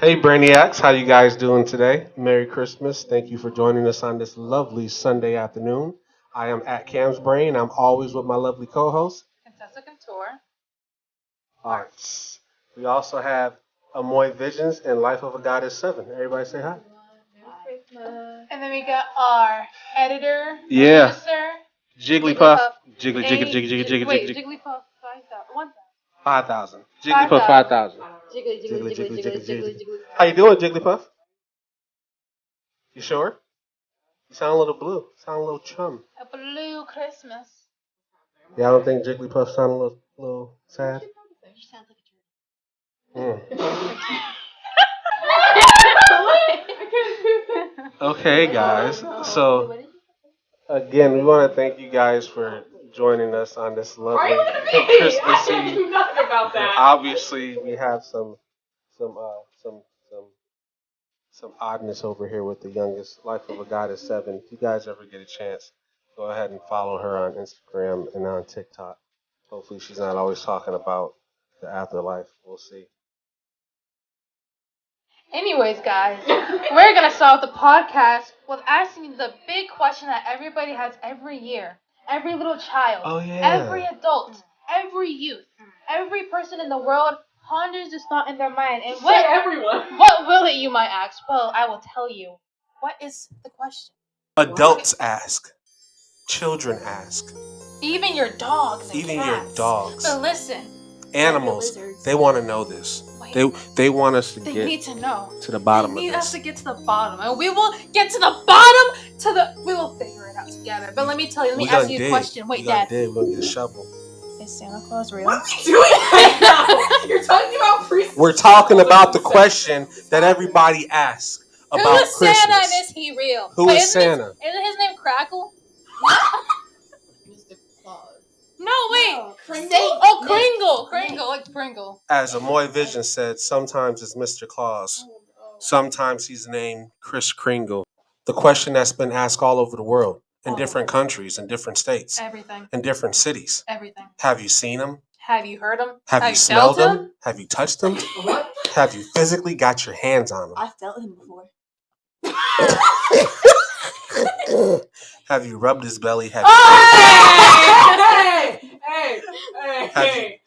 Hey Brainiacs, how you guys doing today? Merry Christmas. Thank you for joining us on this lovely Sunday afternoon. I am at Cam's Brain. I'm always with my lovely co-host, Arts. We also have Amoy Visions and Life of a Goddess 7. Everybody say hi. And then we got our editor, Yeah. producer, Jigglypuff. Jiggly, jiggly, jiggly, jiggly, jiggly, wait, jiggly. Jigglypuff 5,000, 1,000. 5,000. Jigglypuff 5,000. Jiggly, jiggly, Jiggly, jiggly, jiggly, jiggly, jiggly, jiggly, jiggly. jiggly. How you doing, Jigglypuff? You sure? You sound a little blue. Sound a little chum. A blue Christmas. Yeah, I don't think Jigglypuff sound a little sad. She sounds like Mm. a Okay, guys. So again, we want to thank you guys for joining us on this lovely Christmas Eve. About that. Obviously, we have some some some some oddness over here with the youngest Life of a Goddess 7. If you guys ever get a chance, go ahead and follow her on Instagram and on TikTok. Hopefully, she's not always talking about the afterlife. We'll see. Anyways, guys, we're gonna start the podcast with asking the big question that everybody has every year. Every little child, Oh yeah. every adult, every youth, every person in the world ponders this thought in their mind. And Say everyone. what will it, you might ask? Well, I will tell you. What is the question? Adults ask. Children ask. Even your dogs and Even cats. your dogs. But listen, Animals, they want to know this. They want us to they get need to know. to the bottom They of need us this. to get to the bottom, and we will get to the bottom. We will figure it out together. But let me tell you. Let me ask you a question. Wait, Dad. We're gonna get a shovel. Is Santa Claus real? What are we doing right now? You're talking about priests. We're talking about the question that everybody asks about Who is Christmas. Santa and is he real? Who is Santa? Isn't his name Crackle? Mr. Claus. No, wait. No, Kringle? Oh, Kringle. Kringle, like Pringle. As Amoy Vision said, sometimes it's Mr. Claus. Sometimes he's named Kris Kringle. The question that's been asked all over the world, in different countries, in different states, Everything. in different cities. Everything. Have you seen him? Have you heard him? Have you smelled felt him? Have you touched him? What? Have you physically got your hands on him? I felt him before. Have you rubbed his belly? Hey!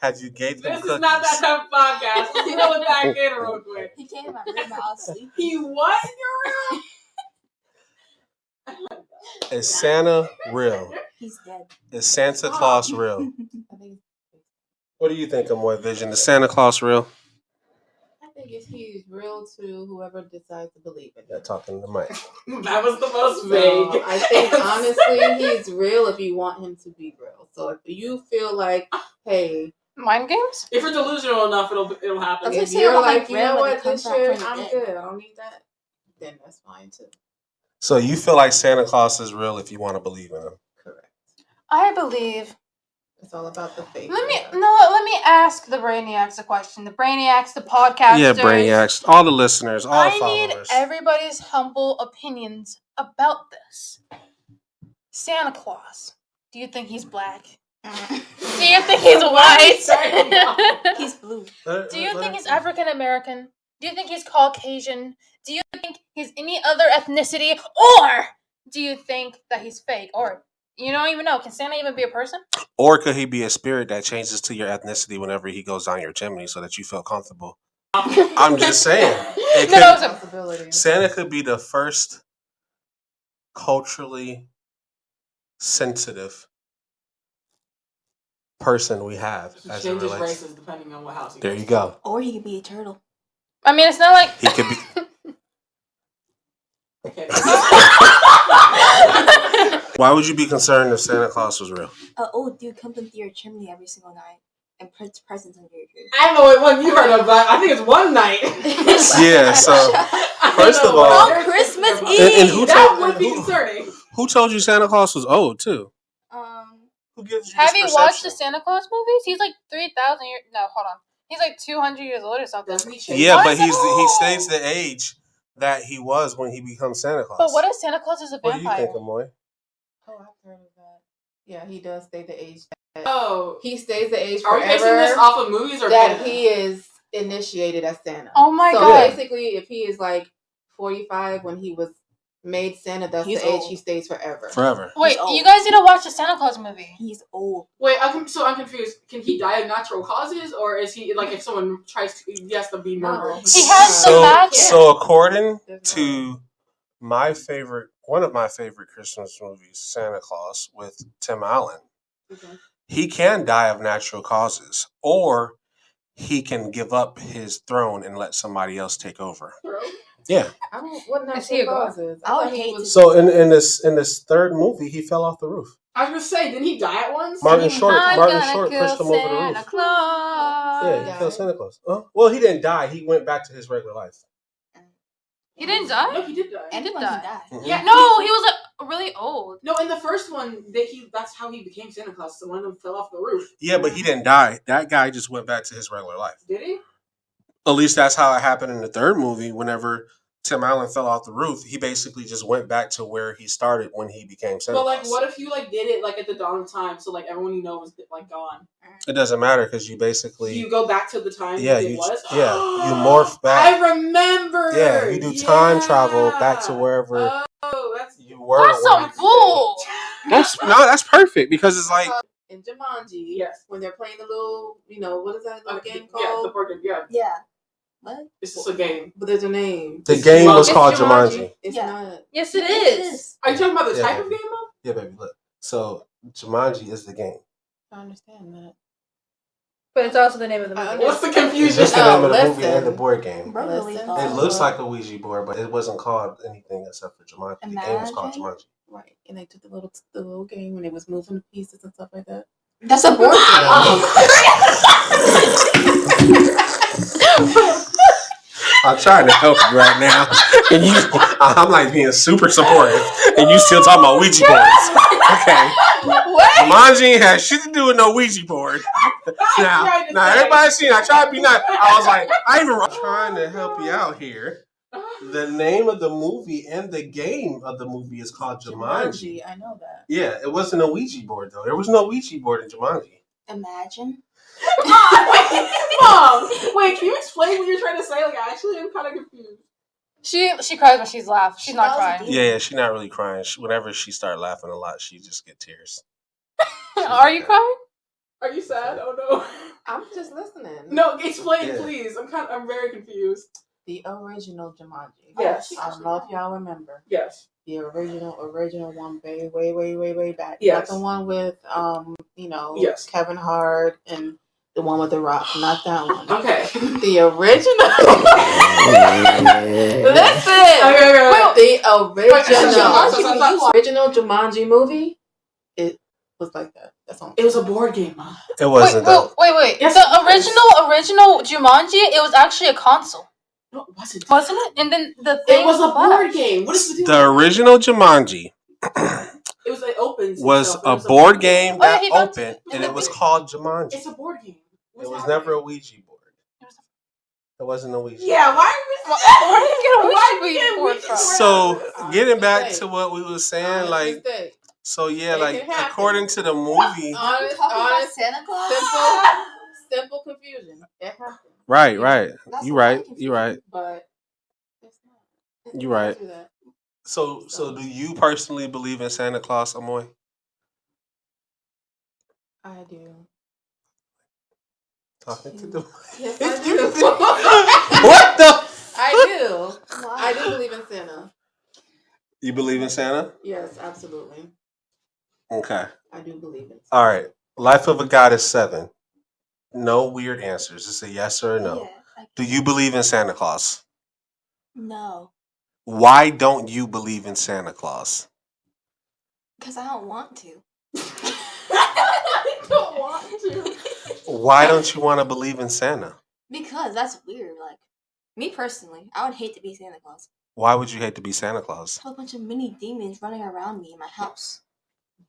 Have you gave him This cookies? is not that type of podcast. Let's throw it back in real quick. He came in my room while I was sleeping. He what in your room? Is Santa real? He's dead. Is Santa Claus real? What do you think, Amoy Vision? Is Santa Claus real? I think he's real to whoever decides to believe in Yeah, it. talking to the mic. That was the most vague. So, I think honestly he's real if you want him to be real. So if you feel like, hey, Mind games? If you're delusional enough, it'll happen. That's if say you're about my like, you know grandmother what, comes this out year from the I'm dead. good, I don't need that, then that's fine too. So you feel like Santa Claus is real if you want to believe in him? Correct. I believe. It's all about the faith. Let me ask the Brainiacs a question. The Brainiacs, the podcasters. Yeah, Brainiacs. All the listeners, all the I need followers. everybody's humble opinions about this. Santa Claus. Do you think he's black? Do you think he's white? He's blue. Do you think he's African American? Do you think he's Caucasian? Do you think he's any other ethnicity? Or do you think that he's fake? Or you don't even know. Can Santa even be a person? Or could he be a spirit that changes to your ethnicity whenever he goes down your chimney so that you feel comfortable? I'm just saying. Possibility. Santa could be the first culturally sensitive person we have He as it changes relates. races depending on what house he There goes you to. go. Or he could be a turtle. I mean, it's not like He could be. Okay. Why would you be concerned if Santa Claus was real? An old dude comes into your chimney every single night and puts presents under your tree. I don't know what one you heard of, but I think it's one night. Yeah, so first of all, On Christmas Eve. and who That told would be concerning. who told you Santa Claus was old too? Who gives you have this you watched the perception? Santa Claus movies? He's like 3,000 years. No, hold on. He's like 200 years old or something. Doesn't he change? Yeah, Why but is it he old? stays the age that he was when he becomes Santa Claus. But what if Santa Claus is a What do you vampire? think, Amoy? Oh, I've heard of that. Yeah, he does stay the age. Oh, He stays the age are we forever. basing this off of movies or that canon? he is initiated as Santa. Oh my so God. basically, if he is like 45 when he was made Santa, that's He's the age old. he stays forever. Forever. Wait, old. you guys need to watch the Santa Claus movie. He's old. Wait, I'm confused. Can he die of natural causes, or is he like if someone tries to, he has to be murdered? He has the magic. So according There's to one of my favorite Christmas movies, Santa Claus with Tim Allen, he can die of natural causes, or he can give up his throne and let somebody else take over. Yeah. I don't. What Is he a natural god? causes? I would thought he hate was- to- So in this third movie, he fell off the roof. I was gonna say, didn't he die at once? Martin Short I'm Martin gonna Short kill pushed him over the Santa roof. Claus. Yeah, he killed Santa Claus. Oh, well, he didn't die. He went back to his regular life. He didn't die? No, he did die. Anyone die. can die. Mhm. Yeah, No, he was really old. No, in the first one, that's how he became Santa Claus. So one of them fell off the roof. Yeah, but he didn't die. That guy just went back to his regular life. Did he? At least that's how it happened in the third movie. Whenever Tim Allen fell off the roof, he basically just went back to where he started when he became Santa But like, Claus. what if you like did it like at the dawn of time, so like everyone you know was like gone? It doesn't matter because you basically You go back to the time yeah it you was. you morph back. I remember. Yeah, you do time travel back to wherever That's you were. That's some bull. That's perfect because it's like in Jumanji. Yes. When they're playing the little, what is that little game Yeah, the called? board game. Yeah, Yeah. What? it's just a game. But there's a name. the game was It's called Jumanji. It's Yeah. not. Yes, it is. Are you talking about the Yeah. type of game? Mom? Yeah, baby, look. So Jumanji is the game. I understand that. But it's also the name of the I movie. What's the It's confusion? just the Oh, name of the movie listen. and the board game. Bro really Listen. thought. It looks like a Ouija board, but it wasn't called anything except for Jumanji. The game was called Imagine. Jumanji. Right. And they took the little game and it was moving the pieces and stuff like that. That's a board I'm trying to help you right now, and I'm like being super supportive, and you still talking about Ouija boards. Okay, What? Jumanji ain't had shit to do with no Ouija board. Now everybody seen. I tried to be nice. I was like, I'm trying to help you out here. The name of the movie and the game of the movie is called Jumanji. I know that. Yeah, it wasn't a Ouija board though. There was no Ouija board in Jumanji. Imagine. Mom, wait, can you explain what you're trying to say? Like, actually, I'm kind of confused. She cries when she's laughing. She's not That was a crying. Yeah, she's not really crying. Whenever she started laughing a lot, she just get tears. Are you crying? Are you sad? Oh no. I'm just listening. No, explain, Yeah. please. I'm very confused. The original Jumanji. Yes. I don't know if y'all remember. Yes. The original one way back. Yes. Not the one with Yes. Kevin Hart and the one with The Rock. Not that one. Okay. The original. Listen. Okay. The original Jumanji movie. It was like that. That's all. It was a board game, Mom. It wasn't though. Wait. Yes, The it was. original Jumanji, it was actually a console, No, it wasn't. wasn't it? And then the thing It was a board flashed. game. What is the deal? The original Jumanji It was like opens. was itself. It a was board game Oh, yeah, that he built opened, it. and it was called Jumanji. It's a board game. It was never a Ouija board. It wasn't a Ouija. Yeah, why Where did you get a Why Ouija did board we- from? So getting back to what we were saying, like, Mistake. so yeah, It like can happen. according to the movie, Honest, Santa Claus? simple confusion. It happened. right. That's You a right. lot of You right. But it's not. You right. Do that. So do you personally believe in Santa Claus, Amoy? I do. Talking to the Yes, I do. what the? I do. I do believe in Santa. You believe in Santa? Yes, absolutely. Okay. I do believe in Santa. All right. Life of a Goddess 7. No weird answers. It's a yes or a no. Yeah. Do you believe in Santa Claus? No. Why don't you believe in Santa Claus? Because I don't want to. I don't want to. Why don't you want to believe in Santa? Because that's weird. Like, me personally, I would hate to be Santa Claus. Why would you hate to be Santa Claus? I have a bunch of mini demons running around me in my house.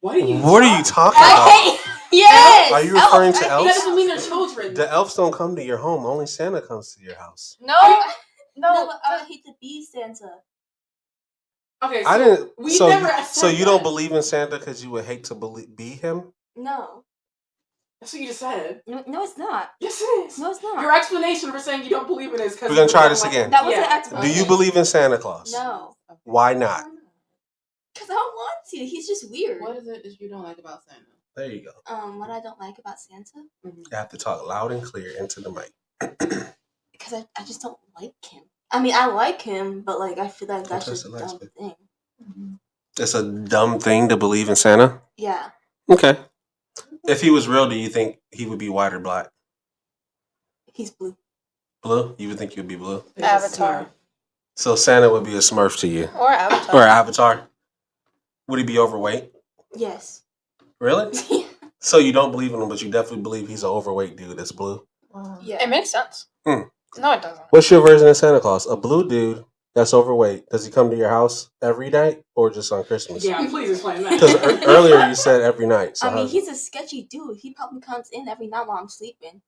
What are you talking about? I hate. Yes. Are you referring to That elves? doesn't mean they're children. The elves don't come to your home. Only Santa comes to your house. No, No, but I would hate to be Santa. Okay, so I didn't. we So never you, said so you don't that. believe in Santa because you would hate to be him? No. That's what you just said. No, it's not. Yes, it is. No, it's not. Your explanation for saying you don't believe in it is because We're gonna try this again. That was an explanation. Do you believe in Santa Claus? No. Why not? Because I don't want to. He's just weird. What is it that you don't like about Santa? There you go. What I don't like about Santa? You have to talk loud and clear into the mic. Because I just don't like him. I mean, I like him, but like I feel like that's just a dumb thing. It's a dumb thing to believe in Santa? Yeah. Okay. If he was real, do you think he would be white or black? He's blue. Blue? You would think he would be blue? Avatar. So Santa would be a Smurf to you? Or Avatar. Or Avatar? Would he be overweight? Yes. Really? So you don't believe in him, but you definitely believe he's an overweight dude that's blue? Yeah. It makes sense. No, it doesn't. What's your version of Santa Claus? A blue dude that's overweight. Does he come to your house every night or just on Christmas? Yeah, please explain that. Because earlier you said every night. So I mean, he's a sketchy dude. He probably comes in every night while I'm sleeping.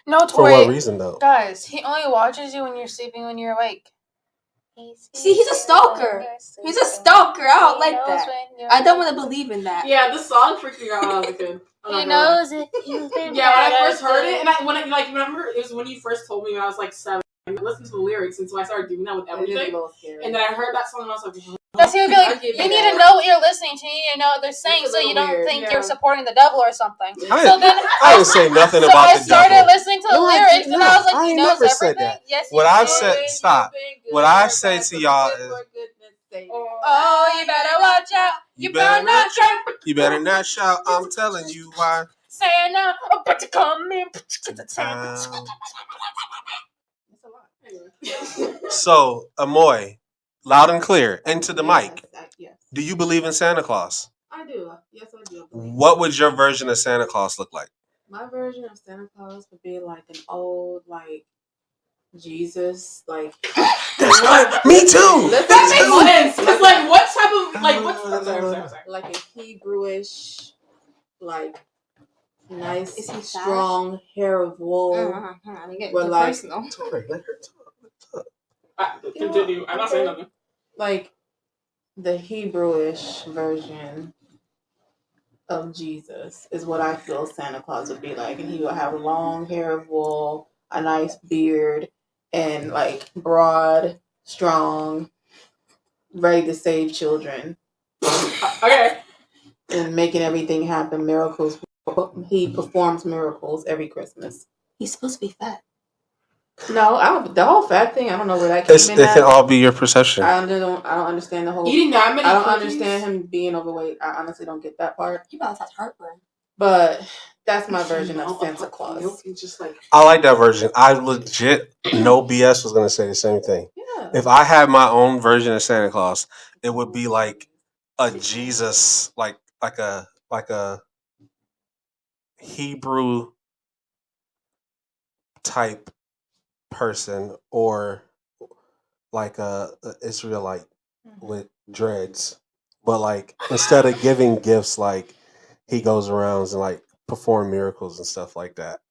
No, for Tori. what reason, though? Guys, he only watches you when you're sleeping, when you're awake. See, he's a stalker. He's a stalker. I don't like that. I don't want to believe in that. Yeah, the song freaked me out when I was a kid. He knows it. You've been Yeah, when I first heard it, and remember, it was when you first told me when I was like 7. I listened to the lyrics, and so I started doing that with everything. And then I heard that song, and I was like, Because he would be like, you need to know what you're listening to. You need to know what they're saying, so you don't think you're supporting the devil or something. I didn't say nothing about the devil. So I started listening to the lyrics, and I was like, he knows everything. That. Yes, what I've said, stop. What I say to y'all is, oh, you better watch out. You better not shout. You better not shout. I'm telling you why. Santa, but to come in. So, Amoy, loud and clear, into the mic. Yes. Do you believe in Santa Claus? I do. Yes, I do. What would your version of Santa Claus look like? My version of Santa Claus would be like an old, like, Jesus, like. That's what. Me too. That makes sense. Because, like, what type of, like, what's. I'm sorry. Like a Hebrewish, like, nice, Is he strong hair of wool. I'm getting With, like, personal. Let her talk. Continue. I'm not saying nothing. Like the Hebrewish version of Jesus is what I feel Santa Claus would be like, and he would have long hair of wool, a nice beard, and like broad, strong, ready to save children. Okay. And making everything happen, miracles. He performs miracles every Christmas. He's supposed to be fat. No, the whole fat thing. I don't know where that came in. It can all be your perception. I don't understand the whole. Eating that many I don't cookies? understand him being overweight. I honestly don't get that part. He probably has heartburn. But that's my version of Santa Claus. Just like, I like that version. I legit, no BS, was going to say the same thing. Yeah. If I had my own version of Santa Claus, it would be like a Jesus, like a Hebrew type person, or like a Israelite with dreads, but like instead of giving gifts, like he goes around and like perform miracles and stuff like that.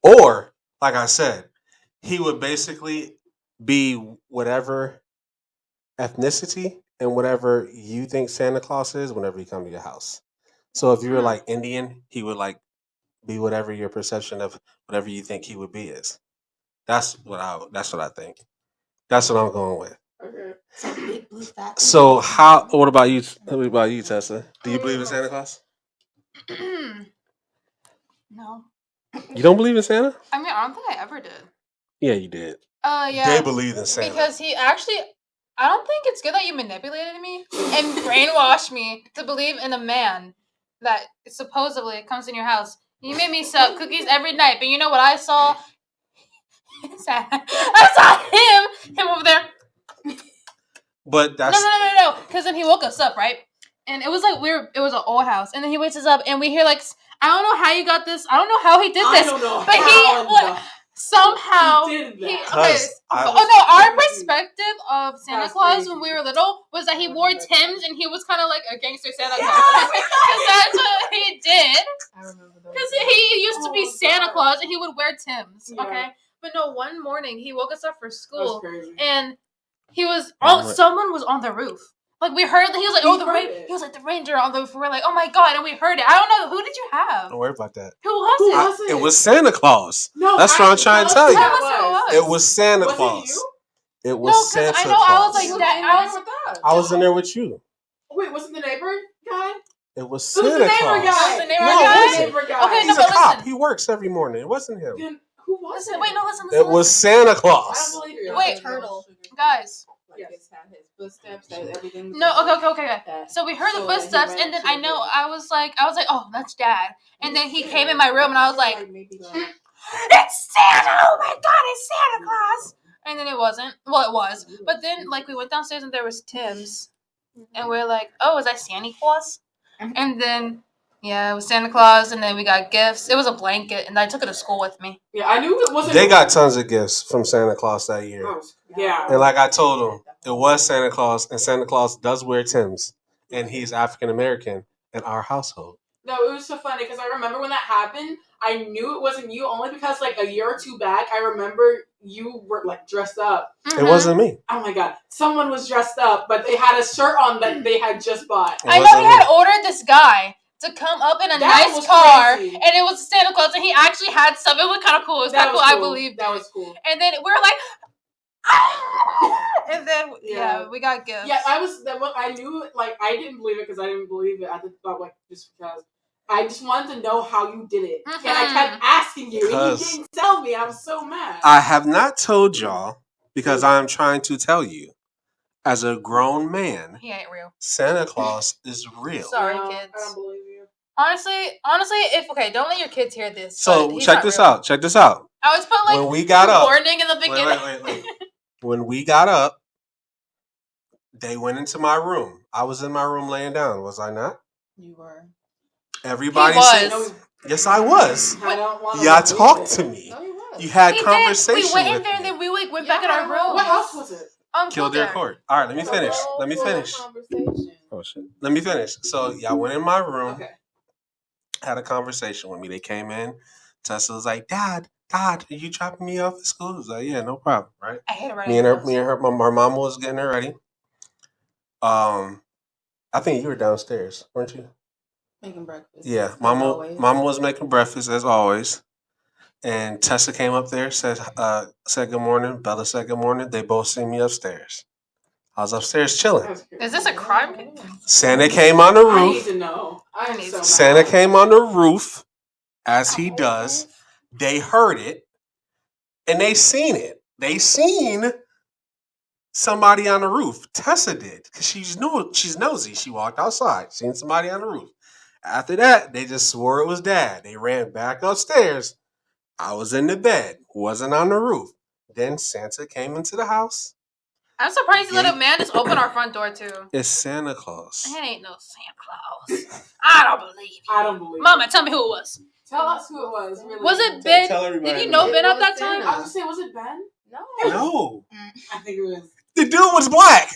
Or like I said, he would basically be whatever ethnicity and whatever you think Santa Claus is whenever he come to your house. So if you were like Indian, he would like be whatever your perception of whatever you think he would be is. That's what I think. That's what I'm going with. okay. So big blue fat. So how? What about you? What about you, Tessa? Do you believe in Santa Claus? No. You don't believe in Santa? I mean, I don't think I ever did. Yeah, you did. Yeah. They believe in Santa. Because he actually, I don't think it's good that you manipulated me and brainwashed me to believe in a man that supposedly comes in your house. You made me sell cookies every night, but you know what I saw? I saw him over there. But that's No. Because then he woke us up, right? And it was like it was an old house, and then he wakes us up, and we hear like, I don't know how you got this. I don't know how he did this. I don't know but how somehow he did that. Our perspective of Santa Claus when we were little was that he wore Timbs and he was kind of like a gangster Santa Claus. Because that's what he did. I remember those. Because he used to be Santa God. Claus and he would wear Timbs. Yeah. Okay, but no, one morning he woke us up for That's school crazy. and he was Right. someone was on the roof. Like we heard, he was like, he was like the ranger on the roof. We're like, oh my god, and we heard it. I don't know, who did you have? Don't worry about that. Who was it? It was Santa Claus. No, that's what I'm trying to tell you. It was Santa Claus. It was Santa Claus. I know I was like that. I was in there with you. Wait, wasn't the neighbor guy? It was Santa Claus. It was the neighbor guy. Okay, he's a cop. He works every morning. It wasn't him. Then who was it? Wait, no, listen. It was Santa Claus. I don't believe you. Wait, turtle. Guys. It's had his footsteps, everything. No, okay. So we heard the footsteps, and then I know I was like, oh, that's Dad. And then he came in my room, and I was like, it's Santa! Oh my God, it's Santa Claus! And then it wasn't. Well, it was. But then, like, we went downstairs, and there was Tim's, and we're like, oh, is that Santa Claus? And then, yeah, it was Santa Claus, and then we got gifts. It was a blanket, and I took it to school with me. Yeah, I knew it wasn't. They got tons of gifts from Santa Claus that year. Yeah. And like I told them, it was Santa Claus, and Santa Claus does wear Tim's, and he's African American in our household. No, it was so funny because I remember when that happened, I knew it wasn't you only because like a year or two back, I remember you were like dressed up. Mm-hmm. It wasn't me. Oh my God. Someone was dressed up, but they had a shirt on that they had just bought. I know he had ordered this guy to come up in a nice car, crazy. And it was Santa Claus, and he actually had stuff. It was kind of cool. It was kind of cool. I believed that was cool. And then we were like, and then we got gifts. Yeah, I knew like I didn't believe it because I didn't believe it. I thought like just because I just wanted to know how you did it, and I kept asking you, and you didn't tell me. I was so mad. I have not told y'all because I'm trying to tell you. As a grown man, he ain't real. Santa Claus is real. Sorry, kids. I don't believe you. Honestly, don't let your kids hear this. So check this out. I was put like when we got up, warning in the beginning. Wait. When we got up, they went into my room. I was in my room laying down. Was I not? You were. Everybody said, yes, I was. Y'all talked to me. No, you was. You had conversation. We went in there and then we went back in our room. What house was it? Kildare Court. All right, let me finish. Oh shit. Let me finish. So y'all went in my room. Okay. Had a conversation with me. They came in. Tessa was like, Dad, are you dropping me off at school? I was like, yeah, no problem, right? I hate it right Me and her mom was getting her ready. I think you were downstairs, weren't you? Making breakfast. Yeah, Mama was making breakfast as always. And Tessa came up there, said good morning. Bella said good morning. They both seen me upstairs. I was upstairs chilling. Is this a crime? Santa came on the roof. I need to know. Santa came on the roof, as he does. They heard it, and they seen it. They seen somebody on the roof. Tessa did, because she's nosy. She walked outside, seen somebody on the roof. After that, they just swore it was Dad. They ran back upstairs. I was in the bed, wasn't on the roof. Then Santa came into the house. I'm surprised you let a man just open our front door too. It's Santa Claus. It ain't no Santa Claus. I don't believe you. Mama, tell me who it was. Tell us who it was. Really. Was it Ben? Did you know Ben at that time? I was gonna say, was it Ben? No. I think it was. The dude was black.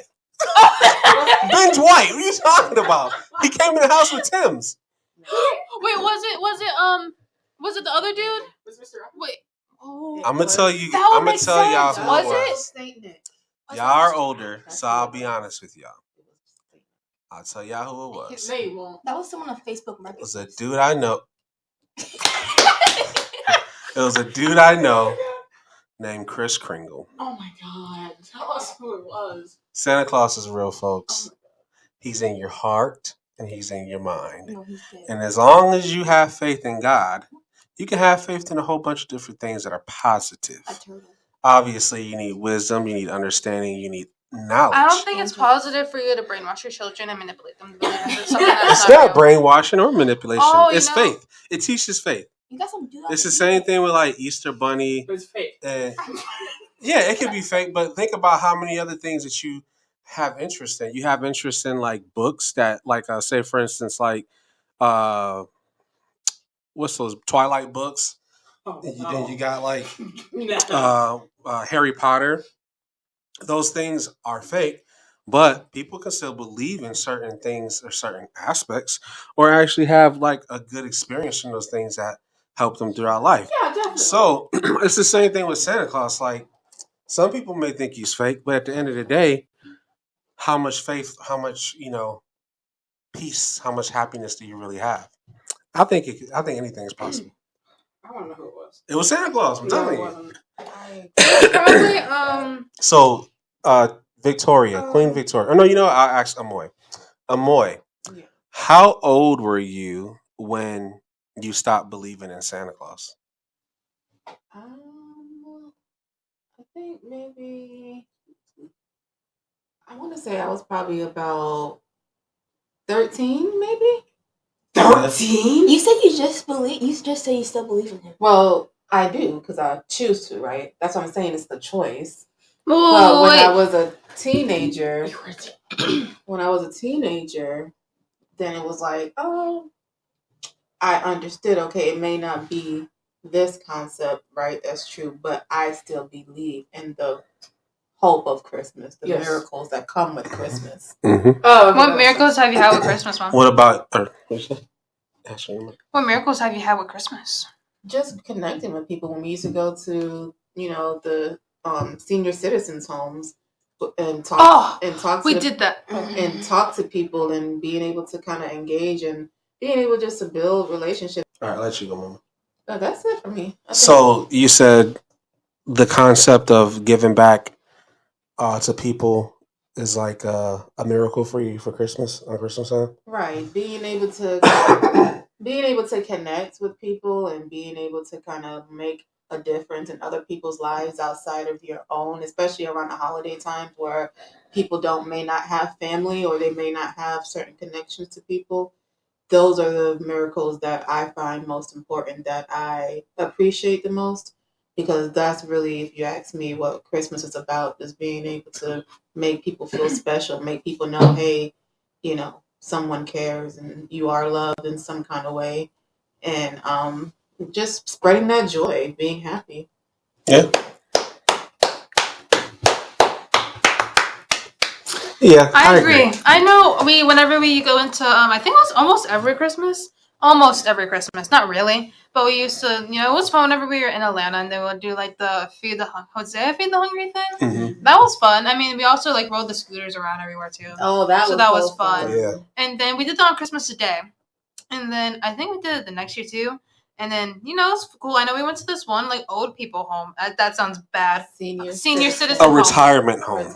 Ben's white. What are you talking about? He came in the house with Tim's. Wait, was it the other dude? Was Mr. Wait. Oh, I'm gonna tell you. I'm gonna tell y'all who was it was. Y'all are older, so I'll be honest with y'all. I'll tell y'all who it was. No, you won't. That was someone on Facebook Market. It was a dude I know. It was a dude I know named Chris Kringle. Oh my God! Tell us who it was. Santa Claus is real, folks. He's in your heart and he's in your mind. No, he's dead. And as long as you have faith in God, you can have faith in a whole bunch of different things that are positive. Obviously, you need wisdom, you need understanding, you need knowledge. I don't think it's positive for you to brainwash your children and manipulate them to believe in something it's not brainwashing or manipulation. It's faith. It teaches faith. You got some it's the same thing with like Easter Bunny. It's fake. Yeah, it can be fake, but think about how many other things that you have interest in. You have interest in like books that, like, say for instance, like what's those Twilight books? Then you got like Harry Potter. Those things are fake, but people can still believe in certain things or certain aspects, or actually have like a good experience in those things that help them throughout life. Yeah, definitely. So it's the same thing with Santa Claus. Like, some people may think he's fake, but at the end of the day, how much faith, how much peace, how much happiness do you really have? I think anything is possible. I want to know who it was. It was Santa Claus. I'm telling you. Probably So, Victoria, Queen Victoria. Oh no, I'll ask Amoy. Amoy, Yeah. how old were you when you stopped believing in Santa Claus? I think maybe I want to say I was probably about 13, maybe. 13? You said you just believe. You just say you still believe in him. Well, I do because I choose to, right? That's what I'm saying. It's the choice. Whoa, But when I wait. was a teenager, then it was like, oh, I understood. Okay, it may not be this concept, right? That's true, but I still believe in the hope of Christmas, the miracles that come with Christmas. Mm-hmm. What miracles have you had with Christmas, Mom? What about? What miracles have you had with Christmas? Just connecting with people. When we used to go to, the senior citizens' homes and talk we did that. and talk to people and being able to kind of engage and being able just to build relationships. All right, let you go, Mama. That's it for me. So you said the concept of giving back to people is like a miracle for you for Christmas on Christmas time. Right, being able to connect with people and being able to kind of make a difference in other people's lives outside of your own, especially around the holiday times where people may not have family or they may not have certain connections to people. Those are the miracles that I find most important, that I appreciate the most, because that's really, if you ask me, what Christmas is about, is being able to make people feel special, make people know, hey, someone cares and you are loved in some kind of way, and just spreading that joy, being happy. Yeah. Yeah, I agree. I know whenever we go into I think it was almost every Christmas. Not really, but we used to, it was fun whenever we were in Atlanta, and they would do like the feed the hungry thing. Mm-hmm. That was fun. I mean, we also like rode the scooters around everywhere too. Oh, that was fun. Yeah. And then we did that on Christmas Day, and then I think we did it the next year too. And then it's cool. I know we went to this one like old people home. That sounds bad. Senior citizen A home. retirement home.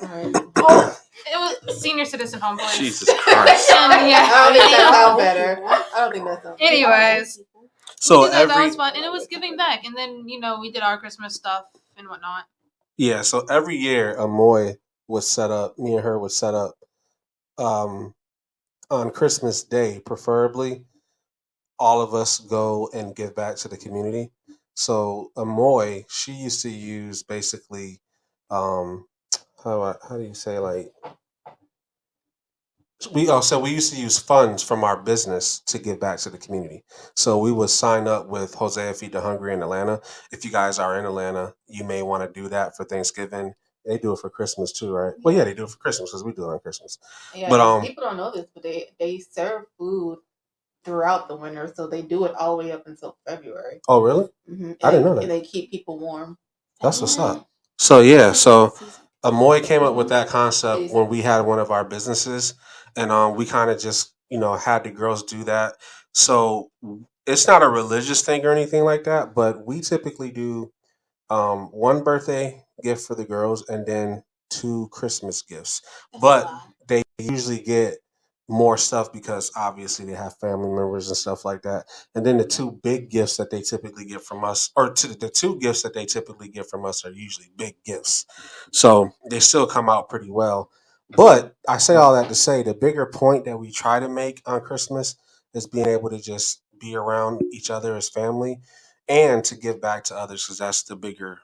Oh, it was senior citizen home place. Jesus Christ. And yeah. I don't think that sounds better. I don't think that sounds better. Anyways, So that was fun, and it was giving back. And then we did our Christmas stuff and whatnot. Yeah, so every year Amoy would set up. Me and her would set up on Christmas Day, preferably. All of us go and give back to the community. So Amoy, she used to use basically, how do you say, like, we used to use funds from our business to give back to the community. So we would sign up with Hosea Feed the Hungry in Atlanta. If you guys are in Atlanta, you may want to do that for Thanksgiving. They do it for Christmas too, right? Well, yeah, they do it for Christmas because we do it on Christmas. Yeah, but people don't know this, but they serve food throughout the winter, so they do it all the way up until February. Oh, really? Mm-hmm. I didn't know that. And they keep people warm. That's what's up. So yeah, so Amoy came up with that concept when we had one of our businesses, and we kind of just had the girls do that. So it's not a religious thing or anything like that, but we typically do one birthday gift for the girls and then 2 Christmas gifts. But they usually get more stuff because obviously they have family members and stuff like that. And then the 2 big gifts that they typically get from us, the 2 gifts that they typically get from us, are usually big gifts. So they still come out pretty well. But I say all that to say the bigger point that we try to make on Christmas is being able to just be around each other as family and to give back to others, because that's the bigger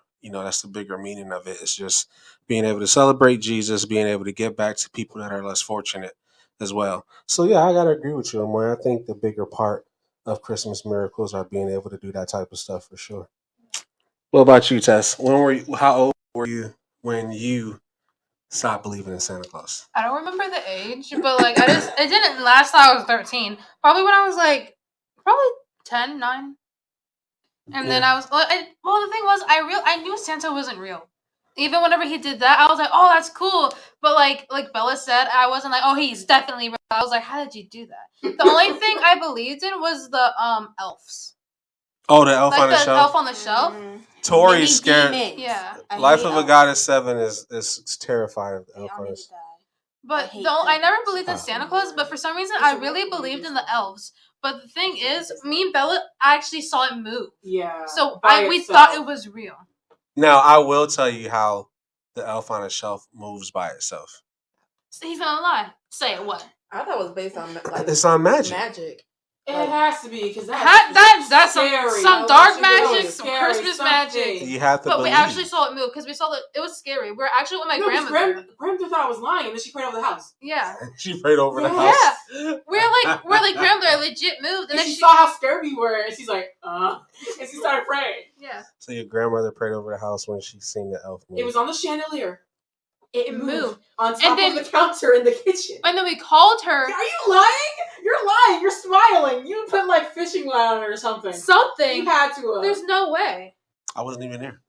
meaning of it. It's just being able to celebrate Jesus, being able to give back to people that are less fortunate as well. So yeah, I gotta agree with you, Amoy. I think the bigger part of Christmas miracles are being able to do that type of stuff for sure. What about you, Tess? How old were you when you stopped believing in Santa Claus? I don't remember the age, but like it didn't last till I was 13. Probably when I was like 10, 9. And then I was the thing was I knew Santa wasn't real. Even whenever he did that, I was like, oh, that's cool. But like Bella said, I wasn't like, oh, he's definitely real. I was like, how did you do that? The only thing I believed in was the elves. Oh, the elf Like on the the shelf. elf on the shelf. Tori's scared. Demons. Yeah. Life of a Goddess 7 is terrified of the elf on the shelf. But I never believed in Santa Claus, but for some reason I really believed in the elves. But the thing is, me and Bella actually saw it move. Yeah. So we thought it was real. Now, I will tell you how the elf on the shelf moves by itself. So he's gonna lie. Say it, what? I thought it was based on it's on magic. It has to be because that's scary. some dark magic, some Christmas magic. You have to but believe. We actually saw it move because we saw that it was scary. We were actually with my grandmother. Grandmother thought I was lying, and then she prayed over the house. Yeah, she prayed over the house. Yeah, we're like grandmother legit moved, and then she saw how scared we were, and she's like, and she started praying. Yeah. So your grandmother prayed over the house when she seen the elf move. It was on the chandelier. It moved on top of the counter in the kitchen. And then we called her. Are you lying? You're lying. You're smiling. You put like fishing line on it or something. Something. You had to. There's no way. I wasn't even there.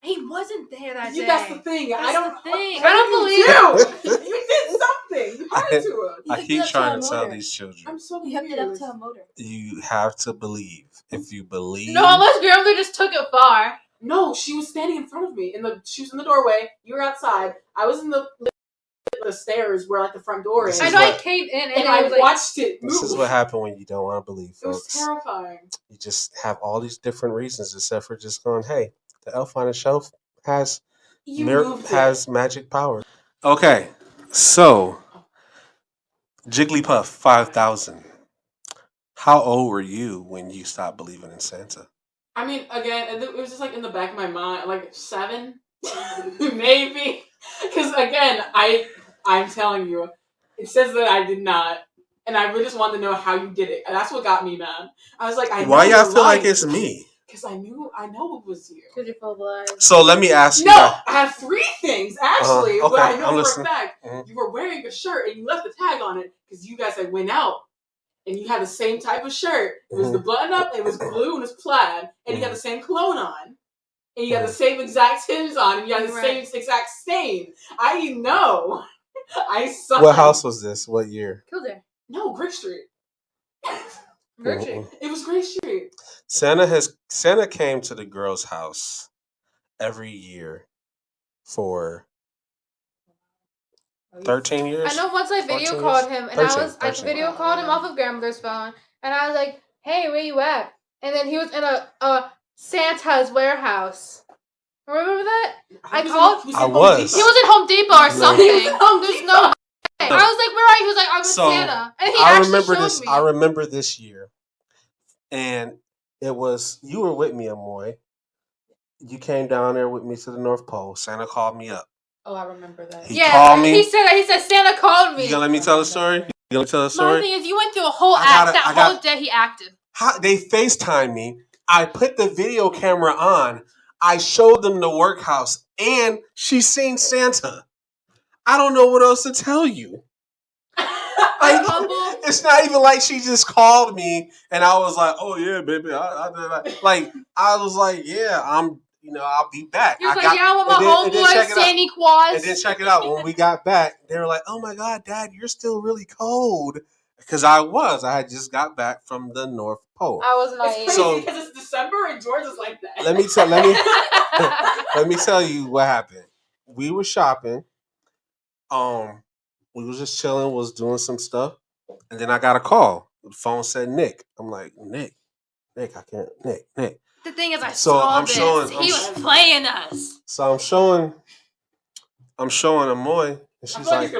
He wasn't there that day. That's the thing. I don't believe you. You did something. You had to. I keep trying to tell these children. I'm so You have to up to a motor. You have to believe. If you believe. No, unless grandmother just took it far. No, she was standing in front of me. She was in the doorway. You were outside. I was in the stairs where like the front door is. I know I came in and I watched it move. This is what happened when you don't want to believe, folks. It was terrifying. You just have all these different reasons except for just going, hey, the elf on the shelf has magic powers. Okay, so Jigglypuff 5000. How old were you when you stopped believing in Santa? I mean, again, it was just like in the back of my mind, like 7, maybe. Because again, I'm telling you, it says that I did not, and I really just wanted to know how you did it. And that's what got me mad. I was like, why y'all feel like it's me? Because I know it was you. Because you're full of lies. So let me ask you. No, I have 3 things actually, okay, but I know I'm for a fact you were wearing a shirt and you left the tag on it because you guys had went out. And you had the same type of shirt. It was the button up, it was blue and it was plaid. And you had the same cologne on. And you had the same exact Timbs on. And you had the same exact stain. I know. I saw What house was this? What year? Kildare. No, Brick Street. Brick Street. It was Brick Street. Santa came to the girl's house every year for 13 years. I know once I video called him, and I video called him off of grandmother's phone, and I was like, "Hey, where you at?" And then he was in a Santa's warehouse. Remember that? I called. I was. He was at Home Depot or something. There's no. I was like, "Where are you?" He was like, "I'm with Santa," and he actually showed me. I remember this year, and it was you were with me, Amoy. You came down there with me to the North Pole. Santa called me up. Oh, I remember that. He called me. He said Santa called me. You gonna let me tell the story? My thing is, you went through a whole act. Whole day he acted. They FaceTimed me. I put the video camera on. I showed them the workhouse, and she seen Santa. I don't know what else to tell you. It's not even like she just called me, and I was like, "Oh yeah, baby." I was like, "Yeah, I'll be back." He was I want my homeboy, Sandy Claus. And then check it out. When we got back, they were like, "Oh my God, Dad, you're still really cold." Because I had just got back from the North Pole. I was naive. It's crazy because it's December and Georgia's like that. Let me tell you what happened. We were shopping. We was just chilling, was doing some stuff, and then I got a call. The phone said Nick. I'm like, Nick, I can't, Nick. The thing is, saw this. He was playing us. So I'm showing Amoy, and she's like,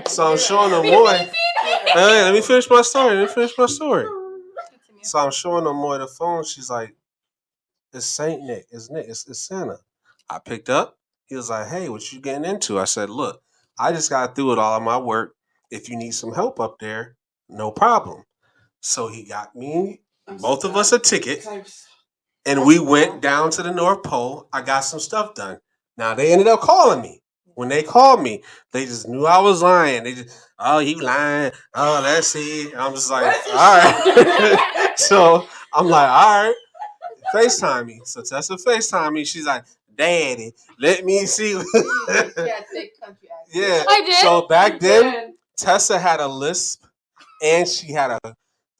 so I'm showing Amoy. Hey, let me finish my story. So I'm showing Amoy the phone. She's like, it's Saint Nick. It's Santa. I picked up. He was like, hey, what you getting into? I said, look, I just got through with all of my work. If you need some help up there, no problem. So he got me, both of us a ticket, and we went down to the North Pole. I got some stuff done. Now, they ended up calling me. When they called me, they just knew I was lying. They just, oh, you lying. Oh, let's see. I'm just like, all right. So I'm like, all right. FaceTime me. So Tessa FaceTime me. She's like, Daddy, let me see. Yeah, thick country accent. Yeah. I did. So back then, Then, Tessa had a lisp, and she had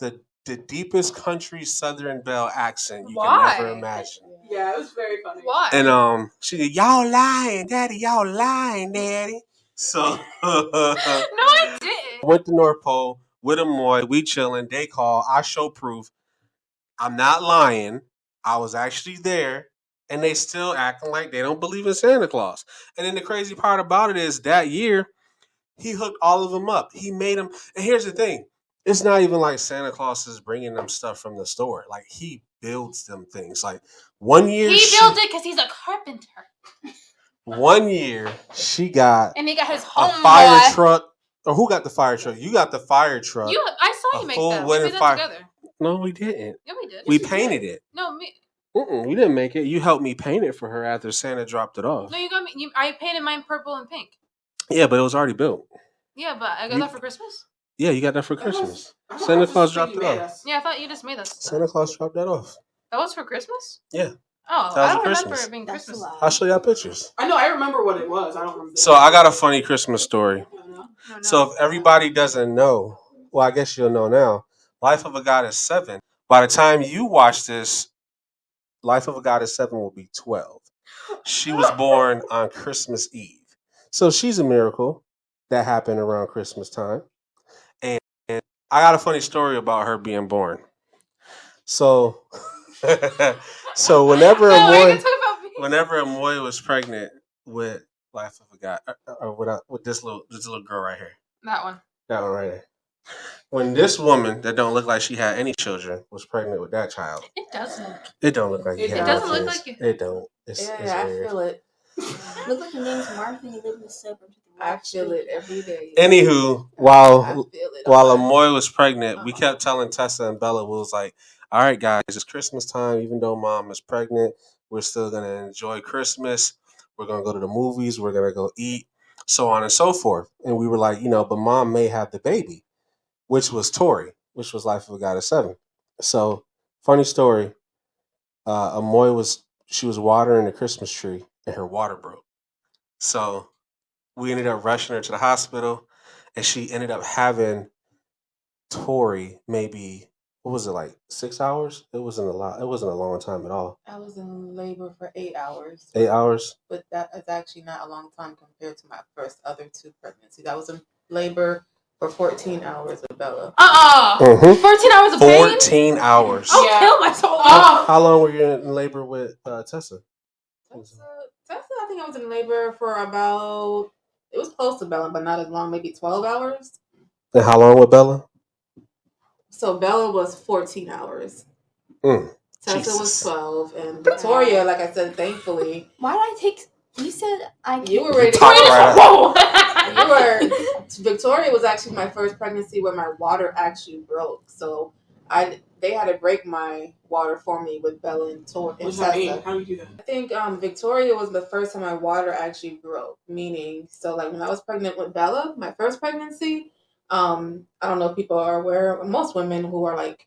the deepest country Southern Belle accent you can never Why? imagine. yeah, it was very funny. Why? And she did, y'all lying, Daddy, y'all lying, Daddy. So No, I didn't. went to North Pole with Amoy. We chilling. They call. I show proof. I'm not lying. I was actually there. And they still acting like they don't believe in Santa Claus. And then the crazy part about it is that year, he hooked all of them up. He made them. And here's the thing. It's not even like Santa Claus is bringing them stuff from the store. Like, he builds them things. Like, one year... He built it because he's a carpenter. One year, she got And he got his a home fire boy. truck. Or who got the fire truck? You got the fire truck. I saw A you make full that. We wooden made that fire- together. No, we didn't. Yeah, we did. We painted it. No, me. We didn't make it. You helped me paint it for her after Santa dropped it off. No, you got me. I painted mine purple and pink. Yeah, but it was already built. Yeah, but I got that for Christmas. Yeah, you got that for Christmas. I thought Santa it was Claus just dropped you it made off. us. Yeah, I thought you just made that stuff. Santa Claus dropped that off. That was for Christmas? Yeah. Oh, That was I don't Christmas. remember it being That's Christmas. a lie. I'll show y'all pictures. I know, I remember what it was. I don't remember. So I got a funny Christmas story. No. So if everybody doesn't know, well, I guess you'll know now. Life of a Goddess 7. By the time you watch this, Life of a Goddess 7 will be 12. She was born on Christmas Eve. So she's a miracle that happened around Christmas time. And I got a funny story about her being born. So so whenever No, I Amoy can talk about me. whenever Amoy was pregnant with Life of a God or with this little girl right here. That one. That one right there. When this woman that don't look like she had any children was pregnant with that child, It doesn't. it don't look like It you had doesn't no look kids. like it. It don't. It's Yeah, I weird. feel it. Look like your name's Martha and you live in the suburbs. I feel it every day. Anywho, I while feel it. Amoy was pregnant, we kept telling Tessa and Bella, we was like, all right, guys, it's Christmas time. Even though mom is pregnant, we're still going to enjoy Christmas. We're going to go to the movies. We're going to go eat, so on and so forth. And we were like, but mom may have the baby, which was Tori, which was Life of a Goddess 7. So, funny story, Amoy she was watering the Christmas tree and her water broke. So we ended up rushing her to the hospital, and she ended up having Tori maybe, what was it, like 6 hours? It wasn't a lot. It wasn't a long time at all. I was in labor for 8 hours. 8 hours? But that is actually not a long time compared to my other two pregnancies. I was in labor for 14 hours with Bella. 14 hours of pain? 14 hours. I'll Yeah. kill myself. How long were you in labor with Tessa? Tessa, I think I was in labor for about, it was close to Bella, but not as long, maybe 12 hours. And how long with Bella? So Bella was 14 hours. Tessa Jesus. was 12. And Victoria, like I said, thankfully. Why did I take? You said I. You were ready to Talk right Whoa! Victoria was actually my first pregnancy where my water actually broke. So they had to break my water for me with Bella and What does that mean? Tessa. How do you do that? I think Victoria was the first time my water actually broke. Meaning, so like when I was pregnant with Bella, my first pregnancy, I don't know if people are aware. Most women who are like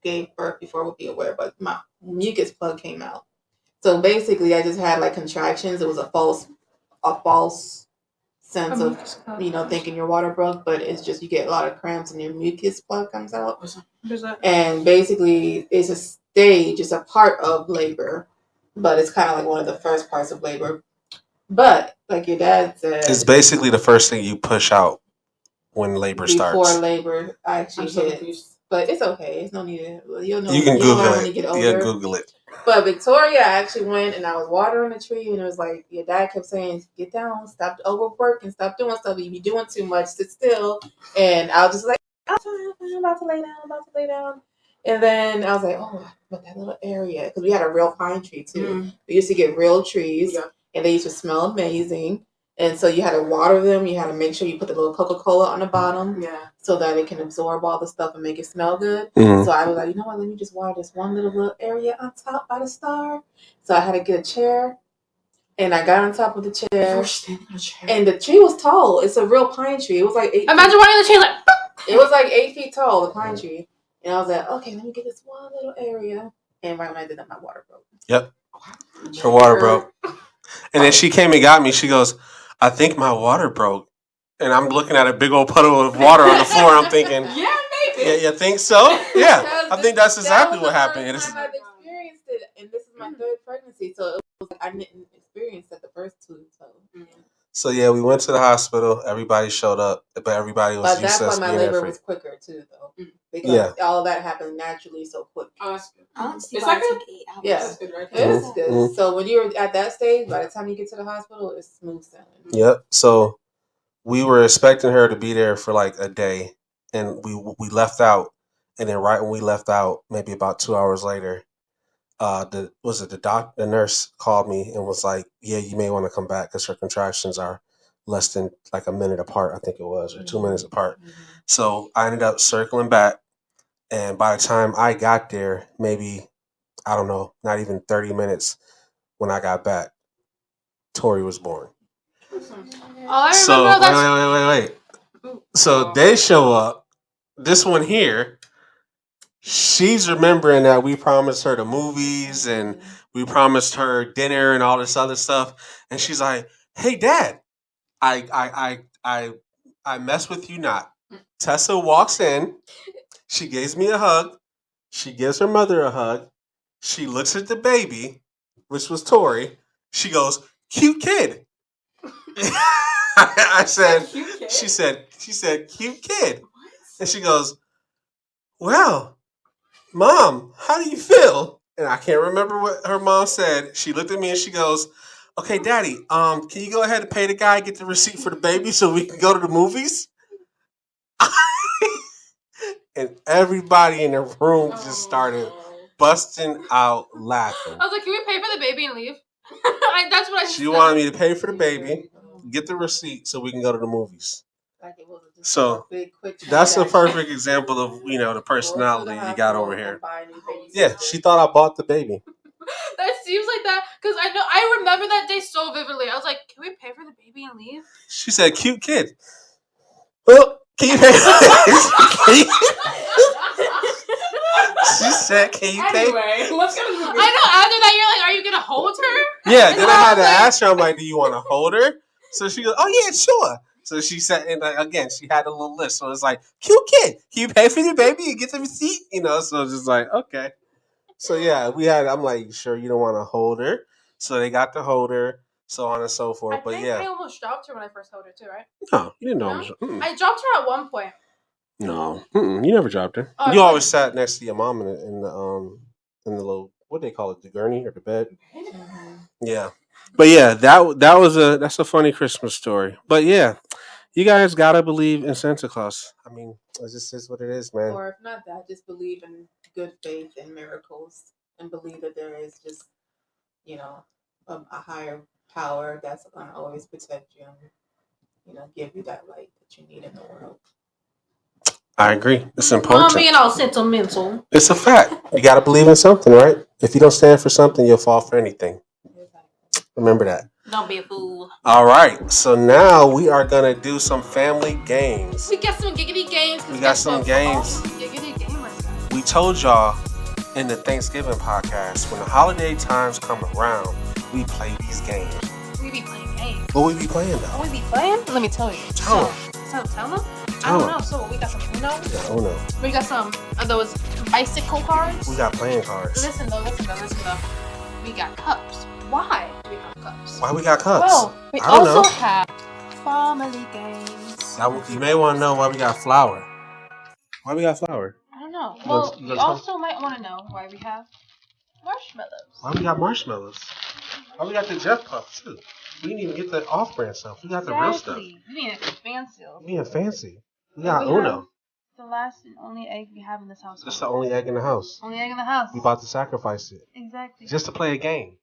gave birth before would be aware, but my mucus plug came out. So basically, I just had like contractions. It was a false sense of thinking your water broke, but it's just you get a lot of cramps and your mucus plug comes out. Who's that? And basically, it's a stage, it's a part of labor, but it's kind of like one of the first parts of labor. But like your dad said, It's basically the first thing you push out when labor starts. before labor actually I'm so hits. confused. But it's okay. It's no need. You'll know. You can you'll Google learn when you it. get older. Yeah, Google it. But Victoria actually went and I was watering the tree and it was like your dad kept saying, get down, stop overworking, stop doing stuff. You be doing too much, sit still. And I was just like, I'm about to lay down. And then I was like, oh, but that little area, because we had a real pine tree too. Mm. We used to get real trees and they used to smell amazing. And so you had to water them. You had to make sure you put the little Coca-Cola on the bottom so that it can absorb all the stuff and make it smell good. Mhm. So I was like, you know what? Let me just water this one little area on top by the star. So I had to get a chair. And I got on top of the chair. And the tree was tall. It's a real pine tree. It was like 8 feet. Imagine wanting the tree like. It was like 8 feet tall, the pine tree. And I was like, okay, let me get this one little area. And right when I did that, my water broke. Yep. Her water broke. And then she came and got me. She goes, I think my water broke. And I'm looking at a big old puddle of water on the floor. And I'm thinking, Yeah, maybe. Yeah, you think so? Yeah, I think that's exactly what happened. That was the first time I've experienced it, and this is my third pregnancy, so it was like I didn't experience it the first two. So yeah, we went to the hospital. Everybody showed up, but everybody was But that's used why to my being there labor for. was quicker too, though, because all of that happened naturally so quick. Oh, that's good. I don't see It's why like it a- took 8 hours. Yeah, That's good, right? it's good. So when you're at that stage, by the time you get to the hospital, it's smooth sailing. Yep. So we were expecting her to be there for like a day, and we left out, and then right when we left out, maybe about 2 hours later, the nurse called me and was like, "Yeah, you may want to come back because her contractions are less than like a minute apart. I think it was, or 2 minutes apart." So I ended up circling back, and by the time I got there, maybe I don't know, not even 30 minutes when I got back, Tori was born. I So remember that. wait. So they show up. This one here, she's remembering that we promised her the movies and we promised her dinner and all this other stuff. And she's like, "Hey, Dad, I mess with you not." Tessa walks in. She gives me a hug. She gives her mother a hug. She looks at the baby, which was Tori. She goes, "Cute kid." I said, she said, "Cute kid." And she goes, "Well, Mom, how do you feel?" And I can't remember what her mom said. She looked at me and she goes, "Okay, Daddy, can you go ahead and pay the guy, get the receipt for the baby so we can go to the movies?" And everybody in the room just started busting out laughing. I was like, "Can we pay for the baby and leave?" That's what I She said. wanted me to pay for the baby, get the receipt so we can go to the movies. So that's a perfect example of the personality you got over here. Yeah, she thought I bought the baby. That seems like that because I remember that day so vividly. I was like, "Can we pay for the baby and leave?" She said, "Cute kid." Well, can you pay? She said, "Can you pay?" Anyway, let's go to the movie. I know. After that, you're like, "Are you gonna hold her?" Yeah. Then I had to ask her. I'm like, "Do you want to hold her?" So she goes, "Oh yeah, sure." So she said, and again, she had a little list. So it's like, "Cute kid, can you pay for the baby and get the receipt?" So it's just like, okay. So yeah, I'm like, "Sure, you don't want to hold her?" So they got to hold her, so on and so forth. But yeah, I almost dropped her when I first held her too, right? no, you didn't know. No? I dropped her at one point. No, you never dropped her. Oh, You always sat next to your mom in the little, what they call it, the gurney or the bed. Yeah, but yeah, that's a funny Christmas story. But yeah, you guys gotta believe in Santa Claus. I mean, it just is what it is, man. Or if not that, just believe in good faith and miracles, and believe that there is just, a higher power that's gonna always protect you and, give you that light that you need in the world. I agree. It's important. I'm being all sentimental. It's a fact. You gotta believe in something, right? If you don't stand for something, you'll fall for anything. Remember that. Don't be a fool. All right, so now we are gonna do some family games. We got some giggity games. We got some games. Giggity gamers. We told y'all in the Thanksgiving podcast, when the holiday times come around, we play these games. We be playing games. What we be playing though? What we be playing? Let me tell you. Tell them. Tell them? I don't know. So we got some Uno. Yeah, Uno. We got some of those bicycle cards. We got playing cards. Listen though. We got cups. Why do we have cups? Why we got cups? Well, we I don't also know. have family games. You may want to know why we got flour. Why we got flour? I don't know. Well, you also might want to know why we have marshmallows. Why we got marshmallows? Why we got the Jeff Puffs too? We didn't even get the off-brand stuff. We got the real stuff. We need it fancy. We ain't fancy. We got Uno. The last and only egg we have in this house. That's the only egg in the house. Only egg in the house. We about to sacrifice it. Exactly. Just to play a game.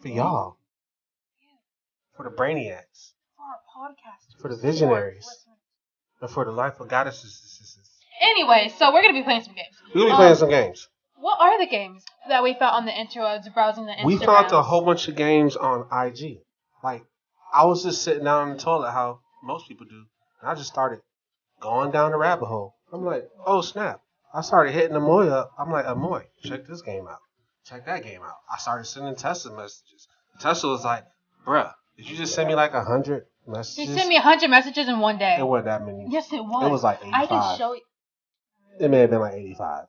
For y'all. For the brainiacs. For our podcasters. For the visionaries. And for the life of goddesses. Anyway, so we're going to be playing some games. We're going to be playing some games. What are the games that we found on the interwebs browsing the Instagram? We found a whole bunch of games on IG. Like, I was just sitting down in the toilet, how most people do. And I just started going down the rabbit hole. I'm like, oh, snap. I started hitting Amoy up. I'm like, Amoy, check this game out. check that game out. I started sending Tessa messages. Tessa was like, bruh, did you just send me like 100 messages? She sent me 100 messages in one day. It wasn't that many. Yes, it was. It was like 85. I can show you. It may have been like 85.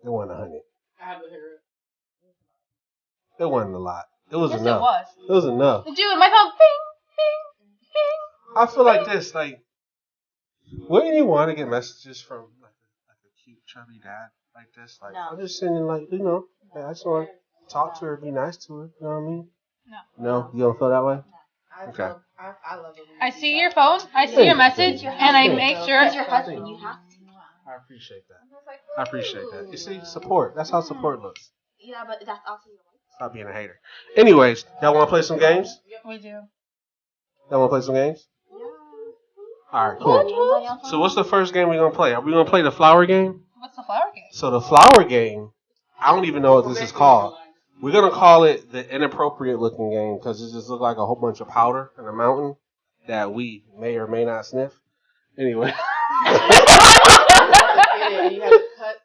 It wasn't 100. I have to hear it. It wasn't a lot. It was Yes, enough. it was. It was enough. Dude, my phone, ping, ping, ping. I feel like this, like, wouldn't you want to get messages from like a cute chubby dad like this? Like, No. I'm just sending like, you know, hey, I just want to talk to her, be nice to her. You know what I mean? No, you don't feel that way? Okay. I love it. I see your phone, I see your message, and I make sure. It's your husband. You have to. I appreciate that. I appreciate that. You see, support. That's how support looks. Yeah, but that's also your wife. Stop being a hater. Anyways, y'all want to play some games? We do. Y'all want to play some games? All right, cool. So what's the first game we're going to play? Are we going to play the flower game? What's the flower game? So the flower game, I don't even know what this is called. We're going to call it the inappropriate looking game because it just looks like a whole bunch of powder in a mountain that we may or may not sniff. Anyway. You have to cut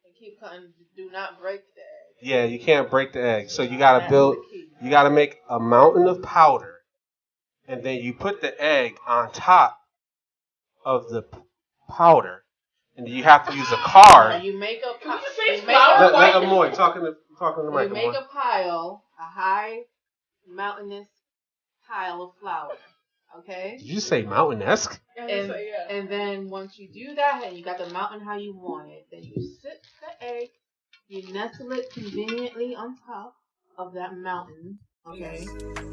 and keep cutting. Do not break the egg. Yeah, you can't break the egg. So you got to make a mountain of powder and then you put the egg on top of the powder. And you have to use a card. You make a pile. Amoy, talking to Mike. You make a pile, a high mountainous pile of flour. Okay? Did you say mountain-esque? And then once you do that, and you got the mountain how you want it, then you sit the egg, you nestle it conveniently on top of that mountain. Okay?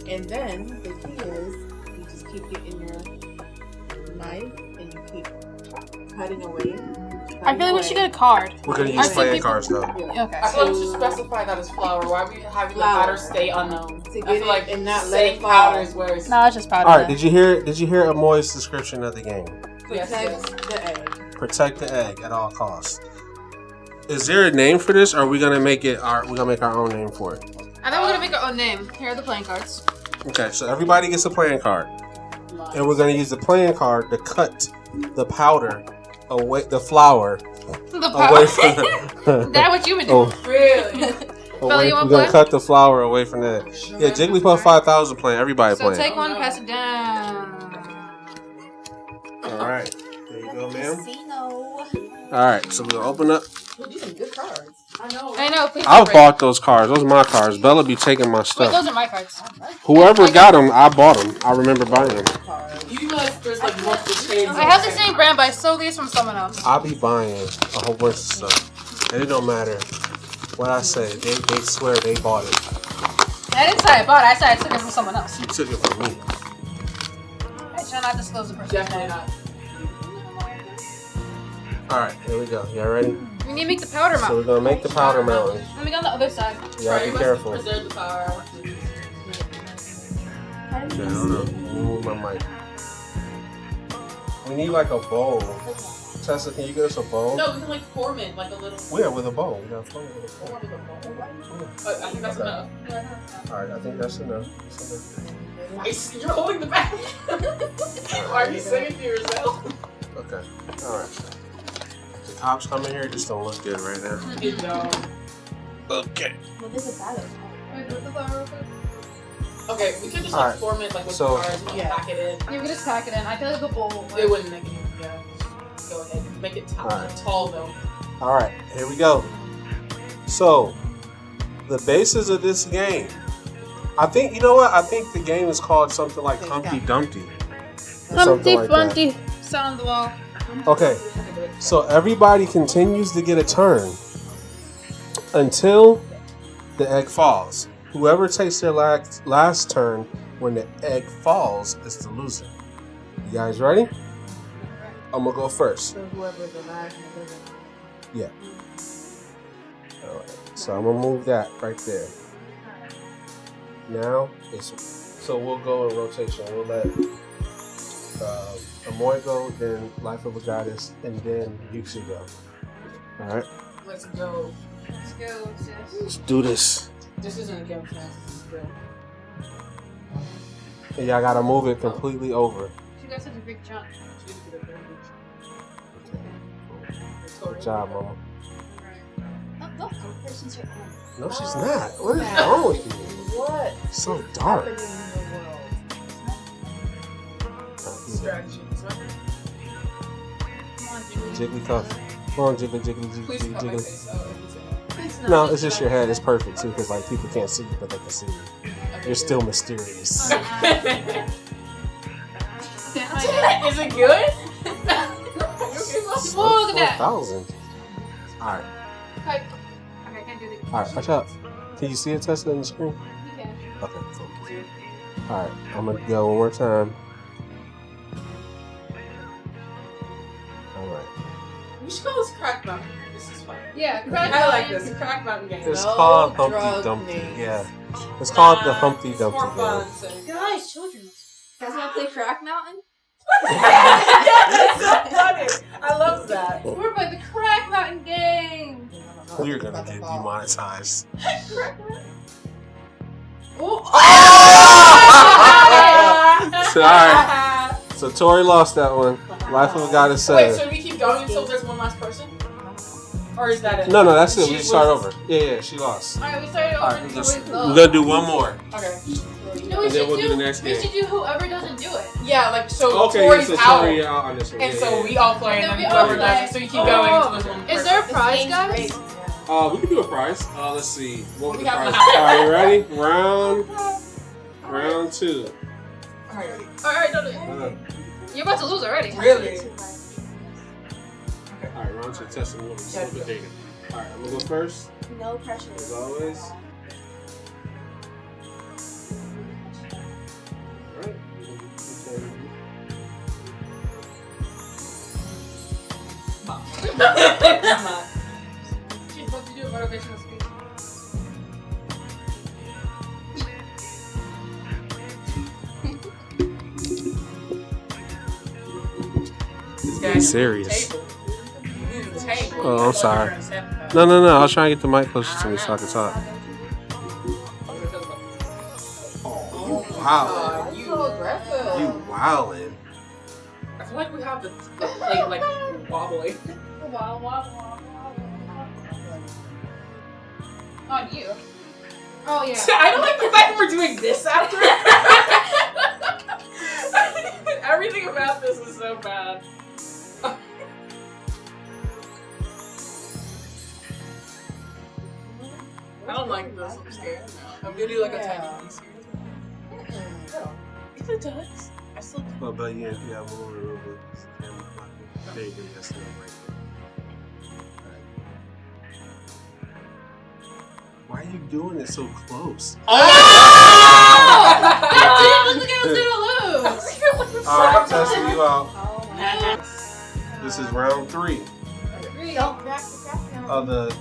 And then the key is you just keep getting your knife and you keep cutting away. I feel like we should get a card. We're going to use playing cards, though. Okay. I feel like we should specify that as flour. Why are we having the powder stay unknown? To get I feel like it and not let saying it fall. powder is where it's... No, it's just powder. All right, did you hear Amoy's description of the game? Protect the egg. Protect the egg at all costs. Is there a name for this, or are we gonna make our own name for it? I think we're gonna make our own name. Here are the playing cards. Okay, so everybody gets a playing card, and we're gonna use the playing card to cut the powder away, the flour away from. That what you would do? Really? Billy, you we're want gonna play? cut the flour away from that. Yeah, Jigglypuff 5000 playing. Everybody So playing. take one, pass it down. All right, there you go, ma'am. Casino. All right, so we're gonna open up. These are good cards. I know. Please. I bought those cards. Those are my cards. Bella be taking my Wait, stuff. those are my cards. Whoever got them, I bought them. I remember buying them. You realize there's like multiple shades. I have the same brand, but I stole these from someone else. I be buying a whole bunch of stuff, and it don't matter what I say. They swear they bought it. I didn't say I bought it. I said I took it from someone else. You took it from me. I shall not disclose the person. Definitely not. All right, here we go. Y'all ready? We need to make the powder So we're mountain. gonna make the powder mountain. Let me go on the other side. Y'all be careful. Preserve the power. Okay, hold on. Let me move my mic. We need like a bowl. Tessa, can you get us a bowl? No, we can like form it like a little. Yeah, with a bowl. We gotta form it with a bowl. I think that's Okay. enough. All right, I think that's enough. That's enough. Nice. You're holding the bag. Why are you singing to yourself? Okay. All right. The cops coming here just don't look good right now. Good job. Okay. Well, there's a bag of Okay, we could just Alright, form it like with so- cards and pack it in. You can just pack it in. I feel like the bowl. It wouldn't make any. Yeah. Go ahead. Make it Alright. tall though. All right, here we go. So, the basis of this game, I think, you know what? I think the game is called something like Humpty Dumpty. or something like that. Sound on the wall. Okay, so everybody continues to get a turn until the egg falls. Whoever takes their last turn when the egg falls is the loser. You guys ready? I'm gonna go first. So whoever the last one. Yeah. All right. So I'm gonna move that right there. Now so we'll go in rotation. We'll let Amoy go, then Life of a Goddess, and then Yuxi go. All right. Let's go. Let's go, sis. Let's do this. This isn't a game of chance. This is real. And y'all gotta move it completely over. She got such a big jump. Good job, mama. Look, the person's your aunt. No, she's not. What is wrong with you? What? It's so dark. Happening in the world? Distractions. Jigglypuff. Come on, jiggly, jiggly, Please jiggly, cut my jiggly. face out. No, it's just your head. It's perfect too, because like people can't see you, but they can see you. You're still mysterious. Is it good? Look at that. 4,000. All right, Okay, I can't do the. all right. Watch out. Can you see it, Tessa, on the screen? You can. Okay, cool. All right, I'm gonna go one more time. All right. We should call this Crack Mountain. This is fun. Yeah, crack I like mountain. this. Crack Mountain game. It's No called Humpty drug Dumpty. names. Yeah, it's called the Humpty It's more Dumpty fun. game. So. Guys, children. You guys want to play Crack Mountain? That's so funny. I love that. We're playing the crack mountain game. We're gonna get demonetized. So, all right. So Tori lost that one. Life of a Goddess Wait, 7. so we keep going until there's one last person? Or is that it? No, that's it. We She start was- over. Yeah, she lost. Alright, we started over All right, until we're gonna do one more. Okay. No, we And then should we'll do the next we game. should do whoever doesn't do it. Yeah, like, so Okay, Tori's so out. Tori out on this one. And Yeah, so yeah, we all play, and And then then we whoever all does play. it. So you keep going until there's one Is person. there a prize, guys? yeah. We can do a prize. Let's see. What would We the have prize? to- All right, you ready? Round 2. Alright. Alright, don't You're about to lose already. Really? All right, round 2. Testing a little bit bigger. All right, I'm gonna go first. No pressure. As always. All right. She's supposed to do a motivational speech. This Be guy's serious. table. This table. Oh, I'm sorry. No, I was trying to get the mic closer to me so I can talk. Oh, wow. Why so aggressive? You wildin'. I feel like we have the plate like wobbly. Wow, wow, wow, wow. On you. Oh yeah. I don't like the fact that we're doing this after. Everything about this is so bad. I don't like this. I'm scared now. I'm gonna do like a tiny piece. If it does, I still do. Well, but yeah, if you have a little bit. There you go. That's not right. Why are you doing it so close? That didn't look like I was gonna lose. Alright, testing you out. Oh my god. This is round 3 Don't crack the crack now. of the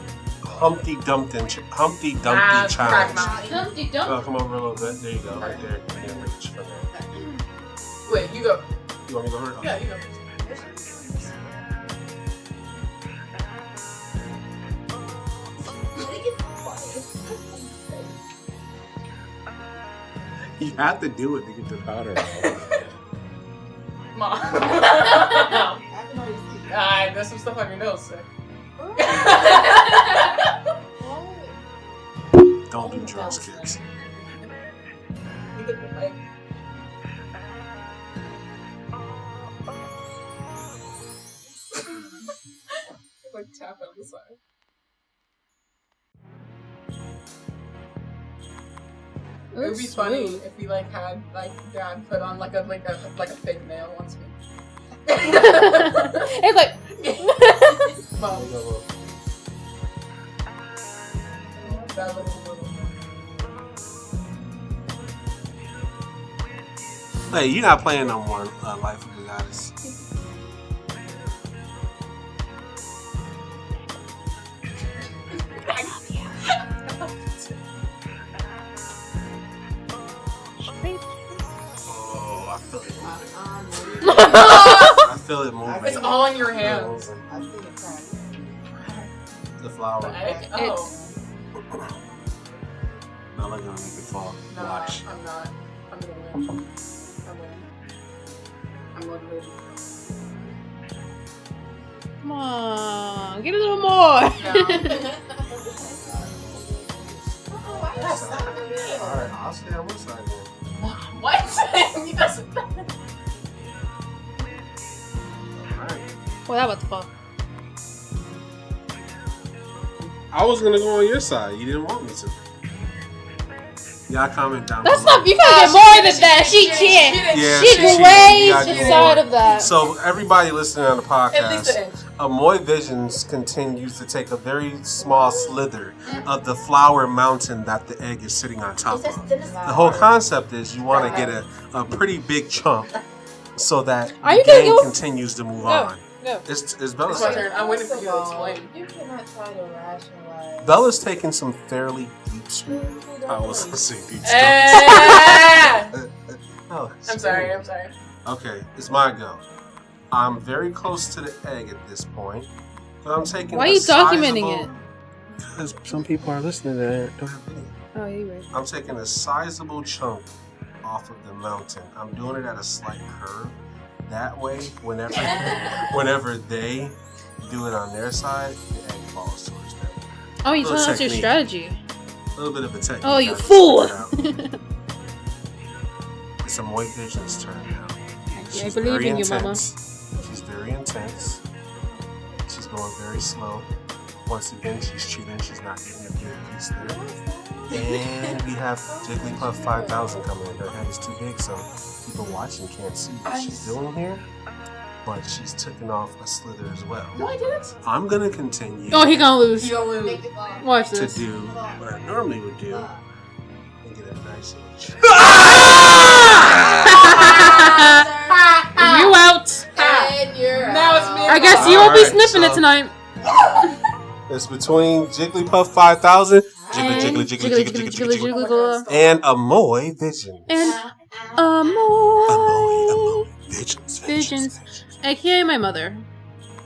Humpty Dumpty Crack challenge. Mountain. Dumpty Oh, dump. come over a little bit. There you go, right there. You can't reach from there. Wait, you go. You want me to go first? Yeah, you go. You have to do it to get the powder out. Mom. There's some stuff on your nose, sir. Don't do drugs, kids. Like tap on the side. It would be funny if we like had like Dad put on like a fake nail once we. It's like Mom, that looks a little. Hey, you're not playing no more Life of the Goddess. Oh, I feel it moving. I feel it moving. It's all in your hands. I see it crack. The flower. The egg? Oh. Now look, gonna make it fall. No, Watch. I'm not. I'm gonna win. I'm winning. I'm motivated. come on, get a little more. No. stay on one side then. What? He doesn't. Alright. Well, that what the fuck? I was gonna go on your side. You didn't want me to. Y'all comment down That's below. not. You gotta get more than that. She can't. Yeah, She cheated. way You gotta do inside more. of that. So everybody listening on the At least podcast, an inch. Amoy Visions continues to take a very small slither of the flower mountain that the egg is sitting on top of. The whole concept is you want to get a pretty big chunk so that Are the you gonna game go? continues to move No. on. No. It's Bella's It's my turn. turn. I'm waiting for you to explain. You cannot try to rationalize. Bella's taking some fairly deep strokes. I was gonna say deep strokes. Oh, I'm sorry. I'm sorry. Okay, it's my go. I'm very close to the egg at this point, but I'm taking. Why are you documenting it? Because some people are listening that don't have video. Oh, you right. I'm taking a sizable chunk off of the mountain. I'm doing it at a slight curve. That way, whenever they do it on their side, the egg falls towards them. Oh, you Little told us your technique. strategy. A little bit of a technique. Oh, you I just fool! figured out. It's Amoy Vision's turn now. I She's believe very in you, mama. intense. She's very intense. She's going very slow. Once again, she's cheating. She's not getting a good piece there. And we have Jigglypuff 5000 coming in. Her head is too big, so people watching can't see what she's doing here. But she's taking off a slither as well. No, I didn't. I'm gonna continue Oh, he gonna lose. You don't lose. Watch to this. do what I normally would do and get a nice little check. You out. And you're Now it's me. I guess you won't be Alright, sniffing it so- tonight. It's between Jigglypuff 5000, And Jiggly, and Amoy Vision. And Amoy Visions. Visions. AKA my mother.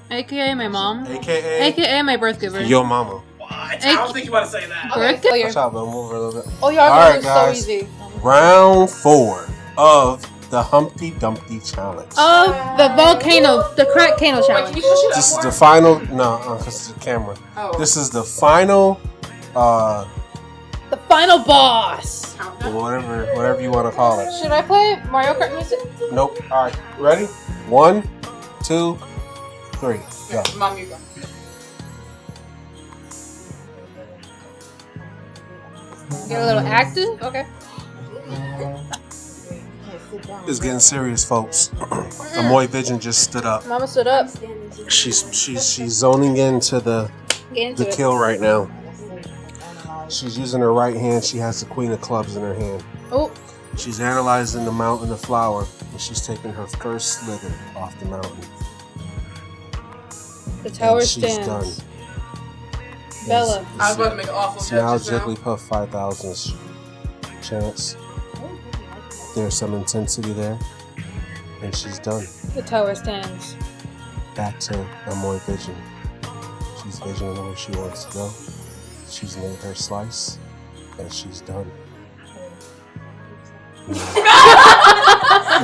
AKA my mom. AKA AKA my birth giver. your mama. What? I don't think you want to say that. Birth Watch giver. out, Bill. Move her a little bit. Oh, y'all Alright, are so guys. easy. Round 4 of the Humpty Dumpty Challenge. Of the volcano, the crackcano Wait, can challenge. you push it up This is more? the final. No, because it's the camera. Oh. This is the final. The final boss. Whatever you want to call it. Should I play Mario Kart music? Nope. All right. Ready? 1, 2, 3. Go. Mom, you go. Get a little active? Okay. It's getting serious, folks. Amoy Vision just stood up. Mama stood up. She's zoning into the Get into it. kill right now. She's using her right hand. She has the Queen of Clubs in her hand. Oh, She's analyzing the mountain of flower, and she's taking her first slither off the mountain. the tower And she's stands. done. Bella. I was about to make an awful So now joke just now. Jigglypuff 5000's chance. There's some intensity there, and she's done. The tower stands. Back to Amoy Vision. She's visioning where she wants to go. She's made her slice, and she's done.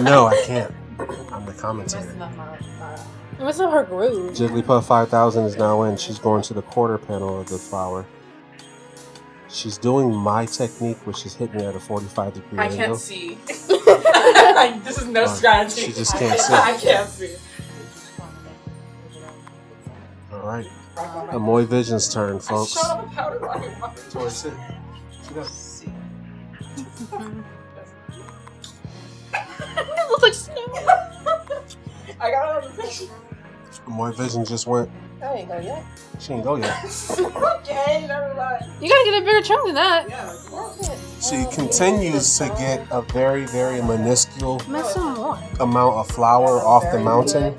No, I can't. I'm the commentator. What's up her groove? Jigglypuff 5000 is now in. She's going to the quarter panel of the flower. She's doing my technique, which is hitting at a 45-degree I angle. can't see. This is no strategy. She just can't see. I can't see. All right. Amoy Vision's turn, I folks. shot up a powder rocket. Towards it. It looks like snow. I got it on the picture. Amoy Vision just went. I ain't go yet. She ain't go yet. Okay, never mind. You gotta get a bigger chunk than that. Yeah. She continues to get a very, very minuscule Make some more. amount of flour off the mountain.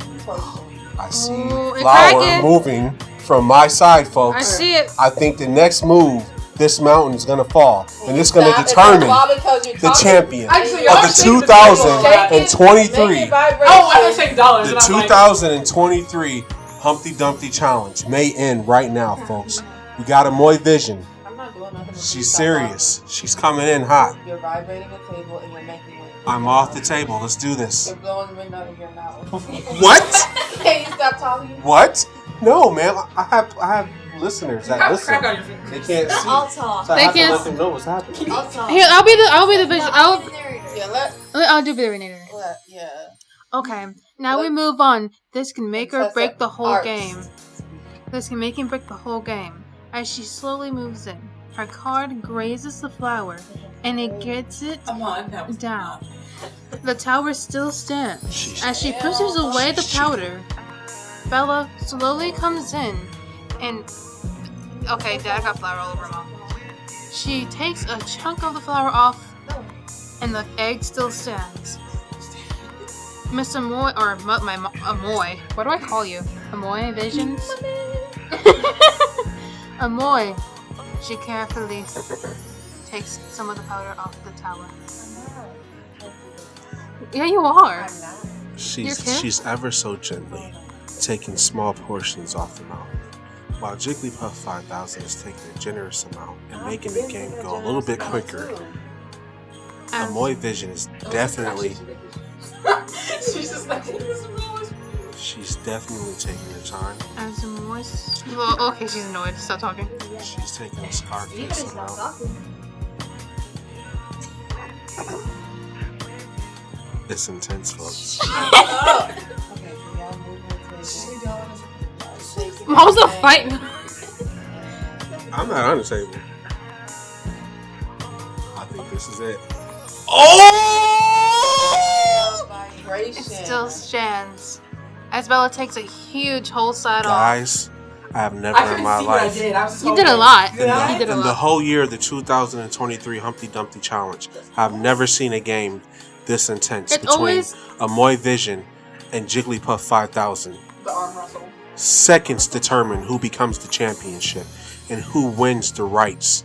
I see Oh, it's flour cracking. moving from my side, folks. I see it. I think the next move, this mountain is gonna fall, and it's gonna determine the champion Actually, of y'all the shake the table. 2023, Oh, I was saying dollars. the and I'm like, 2023 Humpty Dumpty Challenge may end right now, folks. We got Amoy Vision. I'm not doing nothing. She's serious. She's coming in hot. You're vibrating the table and you're making it. I'm off the table. Let's do this. You're blowing the wind out of your mouth. What? Can you stop talking? What? No, man. I have listeners You that have listen. crack on your fingers. They can't see. I'll talk. So I They have to can't let them know what's happening. I'll talk. Here, I'll be the visual. Yeah, I'll do the narrator. yeah. Okay, now we move on. This can make or Contestant break the whole arts. game. This can make and break the whole game. As she slowly moves in, her card grazes the flower, and it gets it Come on, that was down. The tower still stands. As she pushes away the powder, Bella slowly comes in, and okay, Dad got flour all over Mom. She takes a chunk of the flour off, and the egg still stands. Miss Amoy, or Amoy, what do I call you? Amoy Visions? Amoy, she carefully takes some of the powder off the tower. Yeah, you are. She's ever so gently taking small portions off the mouth, while Jigglypuff 5000 is taking a generous amount and making the game go a little bit quicker. Amoy Vision is definitely. She's just like, this is always She's definitely taking her time. As Amoy. Well, okay, she's annoyed. Stop talking. She's taking a Scarface amount. It's intense, folks. Okay, can y'all move into What was the fight? I'm not on the table. I think this is it. Oh! vibration? It still stands. As Bella takes a huge whole side off. Guys, I have never I in couldn't my see what I life. did. I was just You did a hoping. lot. Did I? You did a In the lot. whole year of the 2023 Humpty Dumpty Challenge, I've never seen a game this intense It's between always- Amoy Vision and Jigglypuff 5000. The arm wrestle. Seconds determine who becomes the championship and who wins the rights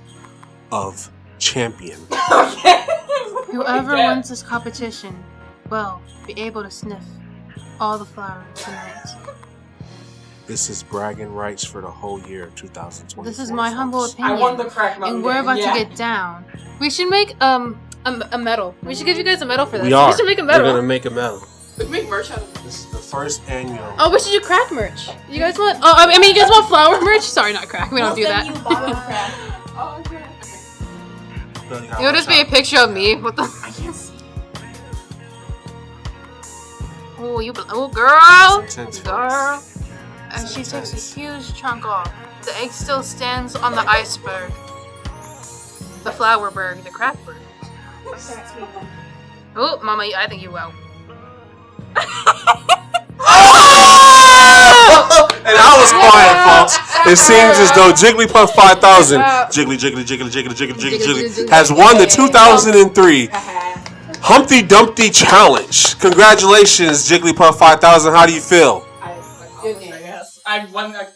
of champion. Okay. Whoever Yeah. wins this competition will be able to sniff all the flowers tonight. This is bragging rights for the whole year of 2024. This is my humble folks. opinion. I won the crack mountain And we're game, about yeah. to get down. We should make a medal. We should give you guys a medal for this. We are. should make a We're medal. gonna make a medal. We make merch out of it. This is the first annual. Oh, we should do crack merch. You guys want? Oh, I mean, you guys want flower merch? Sorry, not crack. We don't do that. Oh, okay. It'll just be a picture of me with the. I can't see. Oh, girl, It's intense, girl. folks. And It's she takes intense. a huge chunk off. The egg still stands on the iceberg. The flower berg, the crack berg. Oh, Mama, I think you will. And I was quiet, folks. It seems as though Jigglypuff 5000, Jiggly, has won the 2003 Humpty Dumpty Challenge. Congratulations, Jigglypuff 5000. How do you feel? Good game. Yes. I won. That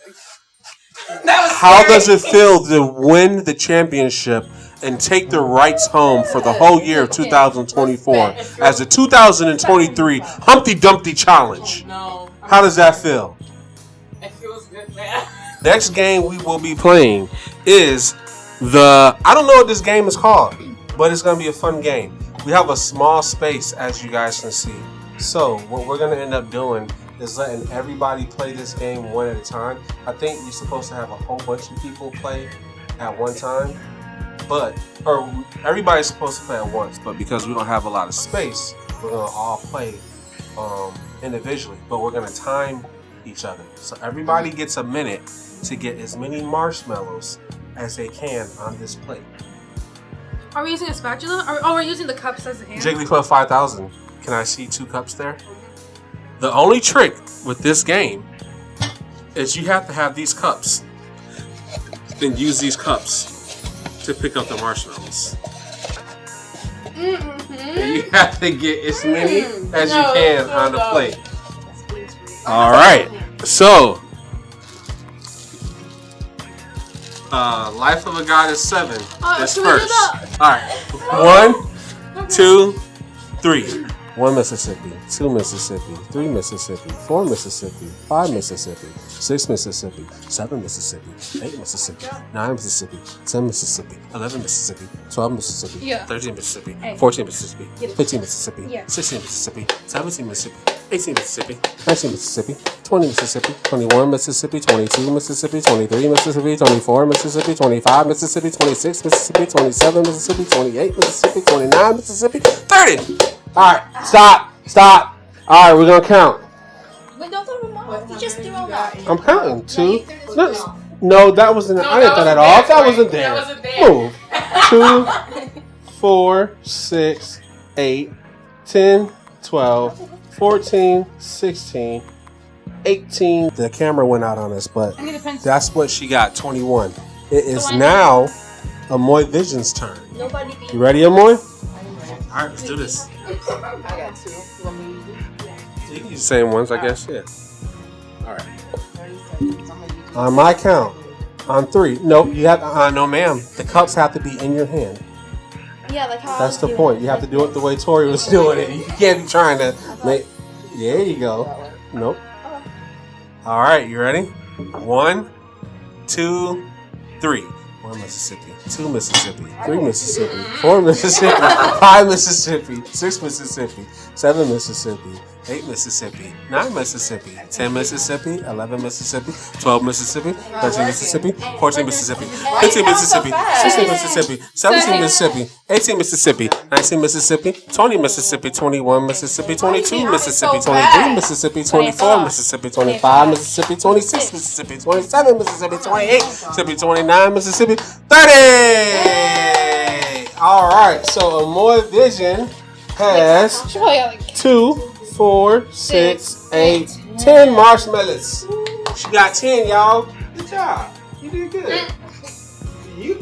was How scary. does it feel to win the championship and take the rights home for the whole year of 2024 as the 2023 Humpty Dumpty Challenge? No. How does that feel? It feels good, man. Next game we will be playing is I don't know what this game is called, but it's going to be a fun game. We have a small space, as you guys can see. So what we're going to end up doing is letting everybody play this game one at a time. I think you're supposed to have a whole bunch of people play at one time, or everybody's supposed to play at once, but because we don't have a lot of space, we're going to all play individually, but we're going to time each other. So everybody gets a minute to get as many marshmallows as they can on this plate. Are we using a spatula? Or we're using the cups as a hand? Jigglypuff 5000, can I see 2 cups there? The only trick with this game is you have to have these cups and use these cups to pick up the marshmallows. And you have to get as many as you can on the plate. All right, so Life of a Goddess 7 is should we do first. that? All right, 1, 2, 3. 1 Mississippi, 2 Mississippi, 3 Mississippi, 4 Mississippi, 5 Mississippi, 6 Mississippi, 7 Mississippi, 8 Mississippi, 9 Mississippi, 10 Mississippi, 11 Mississippi, 12 Mississippi, Yeah. 13 Mississippi, Hey. 14 Mississippi, Get it. 15 Mississippi, Yeah. 16 Mississippi, 17 Mississippi, 18 Mississippi, 19 Mississippi, 20 Mississippi, 21 Mississippi, 22 Mississippi, 23 Mississippi, 24 Mississippi, 25 Mississippi, 26 Mississippi, 27 Mississippi, 28 Mississippi, 29 Mississippi, 30. All right, stop. All right, we're gonna count. Wait, don't throw them off. You just threw them out. I'm counting. 2. No, that wasn't. I didn't throw that off. That wasn't there. That wasn't there. Move. 2, 4, 6, 8, 10, 12, 14, 16, 18. The camera went out on us, but I need a pencil. that's what she got, 21. It is now Amoy Vision's turn. Nobody beat You ready, Amoy? All right, let's do this. I got 2. You want me to use it? You can use the same ones, I guess, yeah. All right. 30 seconds. I'm gonna use it. On my count, on 3. No, you have, no ma'am. The cups have to be in your hand. Yeah, like how That's the point. You have to do it the way Tori was doing it. You can't be trying to make. There you go. Nope. All right, you ready? 1, 2, 3. 1 Mississippi, 2 Mississippi, 3 Mississippi, 4 Mississippi, 5 Mississippi, 6 Mississippi, 7 Mississippi, 8 Mississippi, 9 Mississippi, 10 Mississippi, 11 Mississippi, 12 Mississippi, 13 Mississippi, 14 Mississippi, 15 Mississippi, 16 Mississippi, 17 Mississippi, 18 Mississippi, 19 Mississippi, 20 Mississippi, 21 Mississippi, 22 Mississippi, 23 Mississippi, 24 Mississippi, 25 Mississippi, 26 Mississippi, 27 Mississippi, 28 Mississippi, 29 Mississippi, 30! All right, so Amoy Vision has She probably got like 2, 4, 6, 8, 10 marshmallows. She got 10, y'all. Good job. You did good. You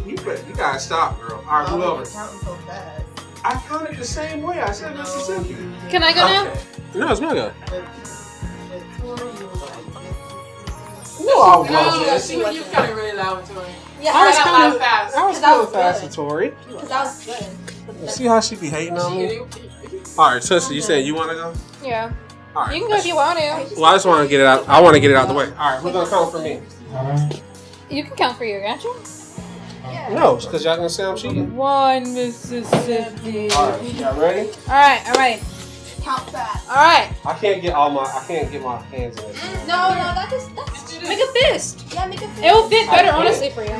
gotta stop, girl. All right, move over. Counting so fast. I counted the same way. I said Mississippi. Can I go now? No, it's not good. But Tori, you was like, No, I No, wasn't. you got it really loud, Tori. Yeah, I was That kind was of fast. I was That kind was of fast good. with Tori. because that was good. See how she be hating on me? All right, Tussie, you saying you want to go? Yeah. All right. You can go if you want to. Well, I just want to get it out. I want to get it out the way. All right, who's gonna count for me? You can count for you, can't you? No, because y'all gonna say I'm cheating. 1 Mississippi. All right, y'all ready? Alright. Count fast. Alright. I can't get my hands in it. No, that's Make a fist. yeah, make a fist. It will fit better, I can't. honestly, for you.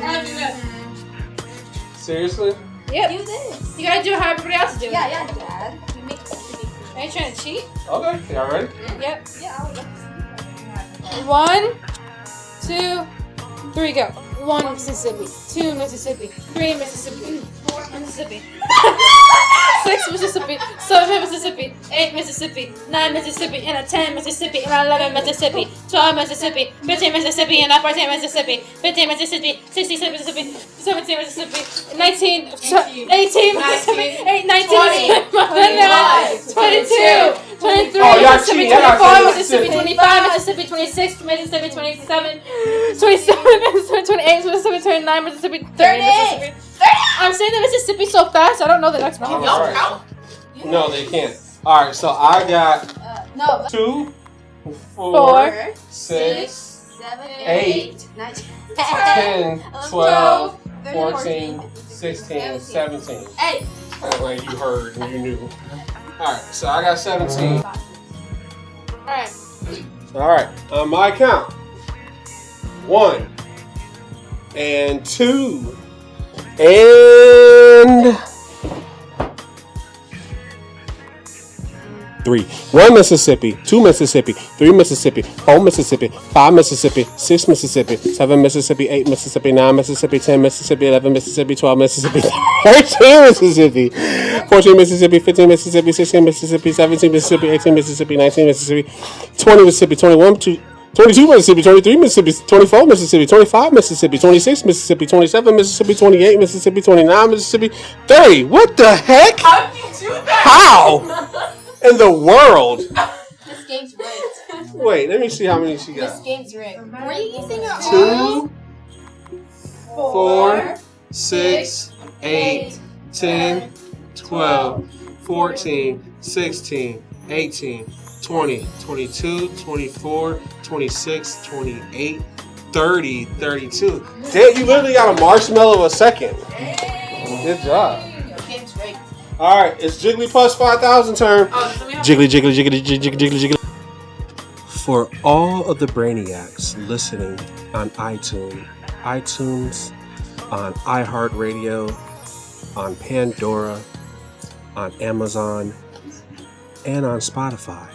Seriously? Yep. Do this. You gotta do it how everybody else is doing. Yeah, Dad. You make it. Are you trying to cheat? Okay, y'all ready? Yep. Yeah, I would love to see. 1, 2, 3, go. 1 Mississippi, 2 Mississippi, 3 Mississippi, 4 Mississippi, 6 Mississippi, 7 Mississippi, 8 Mississippi, 9 Mississippi, and a 10 Mississippi, and 11 Mississippi, 12 Mississippi, 15 Mississippi, and a 14 Mississippi, 15 Mississippi, 16 Mississippi, 17 Mississippi, 19, 18 Mississippi, 19, 22, 23 Oh, y'all Mississippi, cheating. Y'all 24 got Mississippi, 25 Mississippi, 26 Mississippi, 27 Mississippi, 28 Mississippi, 29 Mississippi, 30 Mississippi. I'm saying the Mississippi so fast, I don't know the next one. All right. No, they can't. All right, so I got No. 2, 4, 4, 6, 7, 8, 9, 10, 12, 13, 14, 16, 17. Hey. Like you heard and you knew. All right, so I got 17. Alright. All right, on my count. 1 and 2 and 3. 1 Mississippi, 2 Mississippi, 3 Mississippi, 4 Mississippi, 5 Mississippi, 6 Mississippi, 7 Mississippi, 8 Mississippi, 9 Mississippi, 10 Mississippi, 11 Mississippi, 12 Mississippi, 13 Mississippi, 14 Mississippi, 15 Mississippi, 16 Mississippi, 17 Mississippi, 18 Mississippi, 19 Mississippi, 20 Mississippi, 21, 22 Mississippi, 23 Mississippi, 24 Mississippi, 25 Mississippi, 26 Mississippi, 27 Mississippi, 28 Mississippi, 29 Mississippi, 30. What the heck? How did you do that? How in the world? This game's rigged. Wait, let me see how many she This got. game's rigged. Were you using it 2, 4, 6, 8, 10, 12, 14, 16, 18, 20, 22, 24, 26, 28, 30, 32. Damn, you literally got a marshmallow a second. Good job. This game's rigged. All right, it's Jigglypuff's 5,000 turn. Oh, let me have Jiggly, jiggly, jiggly, jiggly, jiggly, jiggly. For all of the brainiacs listening on iTunes, on iHeartRadio, on Pandora, on Amazon, and on Spotify,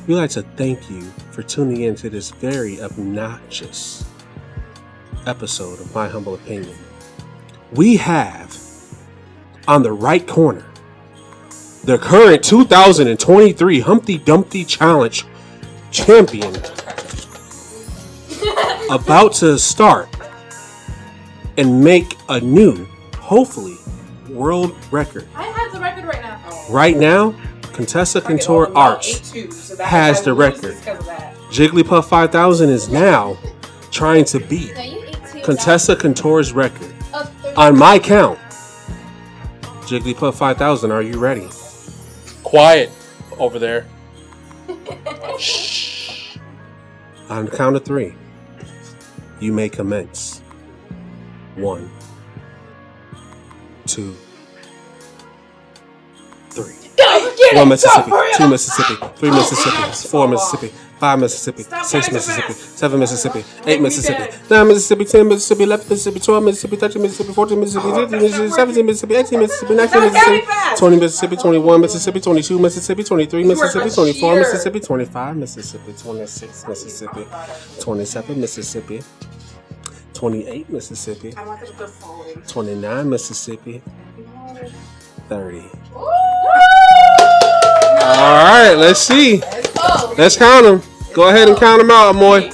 we'd like to thank you for tuning in to this very obnoxious episode of My Humble Opinion. We have on the right corner the current 2023 Humpty Dumpty Challenge champion about to start and make a new, hopefully, world record. I have the record right now. Right now, Contessa Contour Arts has the record. Jigglypuff 5000 is now trying to beat Contessa Contour's record. On my count, Jigglypuff 5000, are you ready? Quiet over there. Shh. On the count of 3, you may commence. 1, 2, 3. 1 Mississippi, 2 Mississippi, 3 Mississippi, 4 Mississippi, 5 Mississippi, 6 Mississippi, 7 Mississippi, 8 Mississippi, 9 Mississippi, 10 Mississippi, 11 Mississippi, 12 Mississippi, 13 Mississippi, 14 Mississippi, 15 Mississippi, 17 Mississippi, 18 Mississippi, 19 Mississippi, 20 Mississippi, 21 Mississippi, 22 Mississippi, 23 Mississippi, 24 Mississippi, 25 Mississippi, 26 Mississippi, 27 Mississippi, 28 Mississippi, 29 Mississippi, 30. Alright, let's see. Let's count them. Go ahead and count them out, Amoy.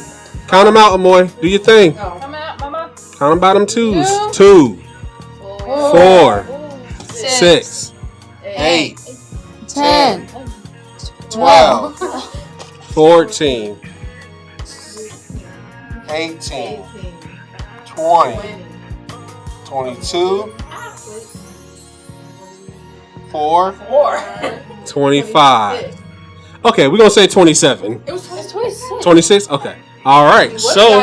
Count them out, Amoy. Do your thing. Come out, mama. Count them by them twos. 2, 4, 6, 8, 10, 12, 14, 18, 20, 22, 4, 25. Okay, we're going to say 27. It was 26. 26? Okay. All right. So,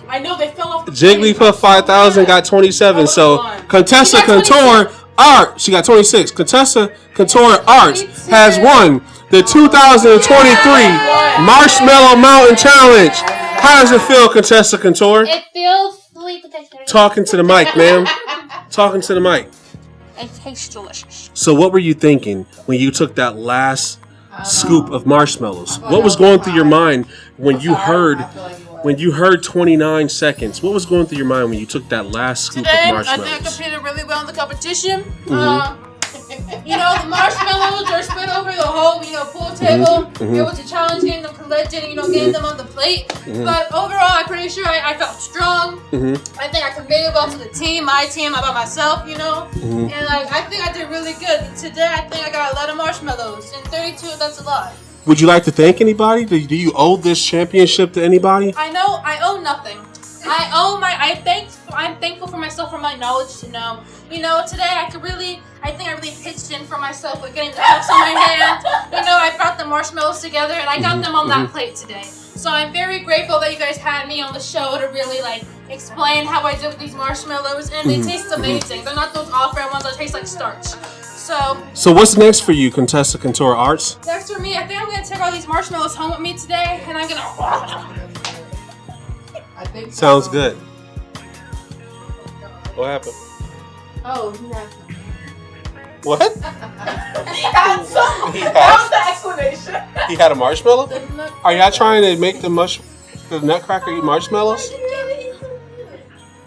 I know they fell off the Jigglypuff 5000 got 27. So, Contessa Contour Art, she got 26. Contessa Contour Arts has won the 2023 Marshmallow Mountain Challenge. How does it feel, Contessa Contour? It feels sweet. Talking to the mic, ma'am. Talking to the mic. It tastes delicious. So what were you thinking when you took that last scoop of marshmallows? What was going through your mind when you heard 29 seconds? What was going through your mind when you took that last scoop Today, of I think I marshmallows? competed really well in the competition. You know, the marshmallows are spread over the whole, pool table. It was a challenge getting them collected, getting them on the plate. But overall, I'm pretty sure I felt strong. I think I conveyed well to the team, my team, about myself, And I think I did really good. Today, I think I got a lot of marshmallows. And 32, that's a lot. Would you like to thank anybody? Do you owe this championship to anybody? I know I owe nothing. I'm thankful for myself for my knowledge to know. Today I think I really pitched in for myself with getting the cups on my hand. I brought the marshmallows together and I got them on that plate today. So I'm very grateful that you guys had me on the show to really explain how I did with these marshmallows, and they taste amazing. They're not those off-brand ones that taste like starch. So what's next for you, Contessa Contour Arts? Next for me, I think I'm gonna take all these marshmallows home with me today, and I'm gonna. Sounds good. What happened? Oh, he had some. What? He had some. That was the explanation. He had a marshmallow? Are y'all trying to make the nutcracker eat marshmallows?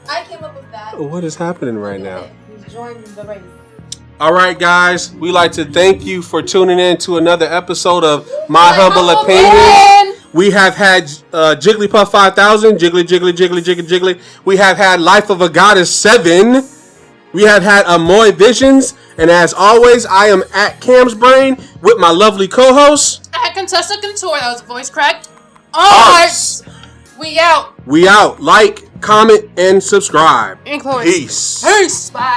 I came up with that. What is happening right now? He's joining the race. All right, guys. We'd like to thank you for tuning in to another episode of My Humble Opinion. We have had Jigglypuff 5000, Jiggly. We have had Life of a Goddess 7. We have had Amoy Visions. And as always, I am at Cam's Brain with my lovely co-host. At Contessa Contour, that was a voice crack. Arts. We out. We out. Like, comment, and subscribe. And Chloe. Peace. Peace. Bye.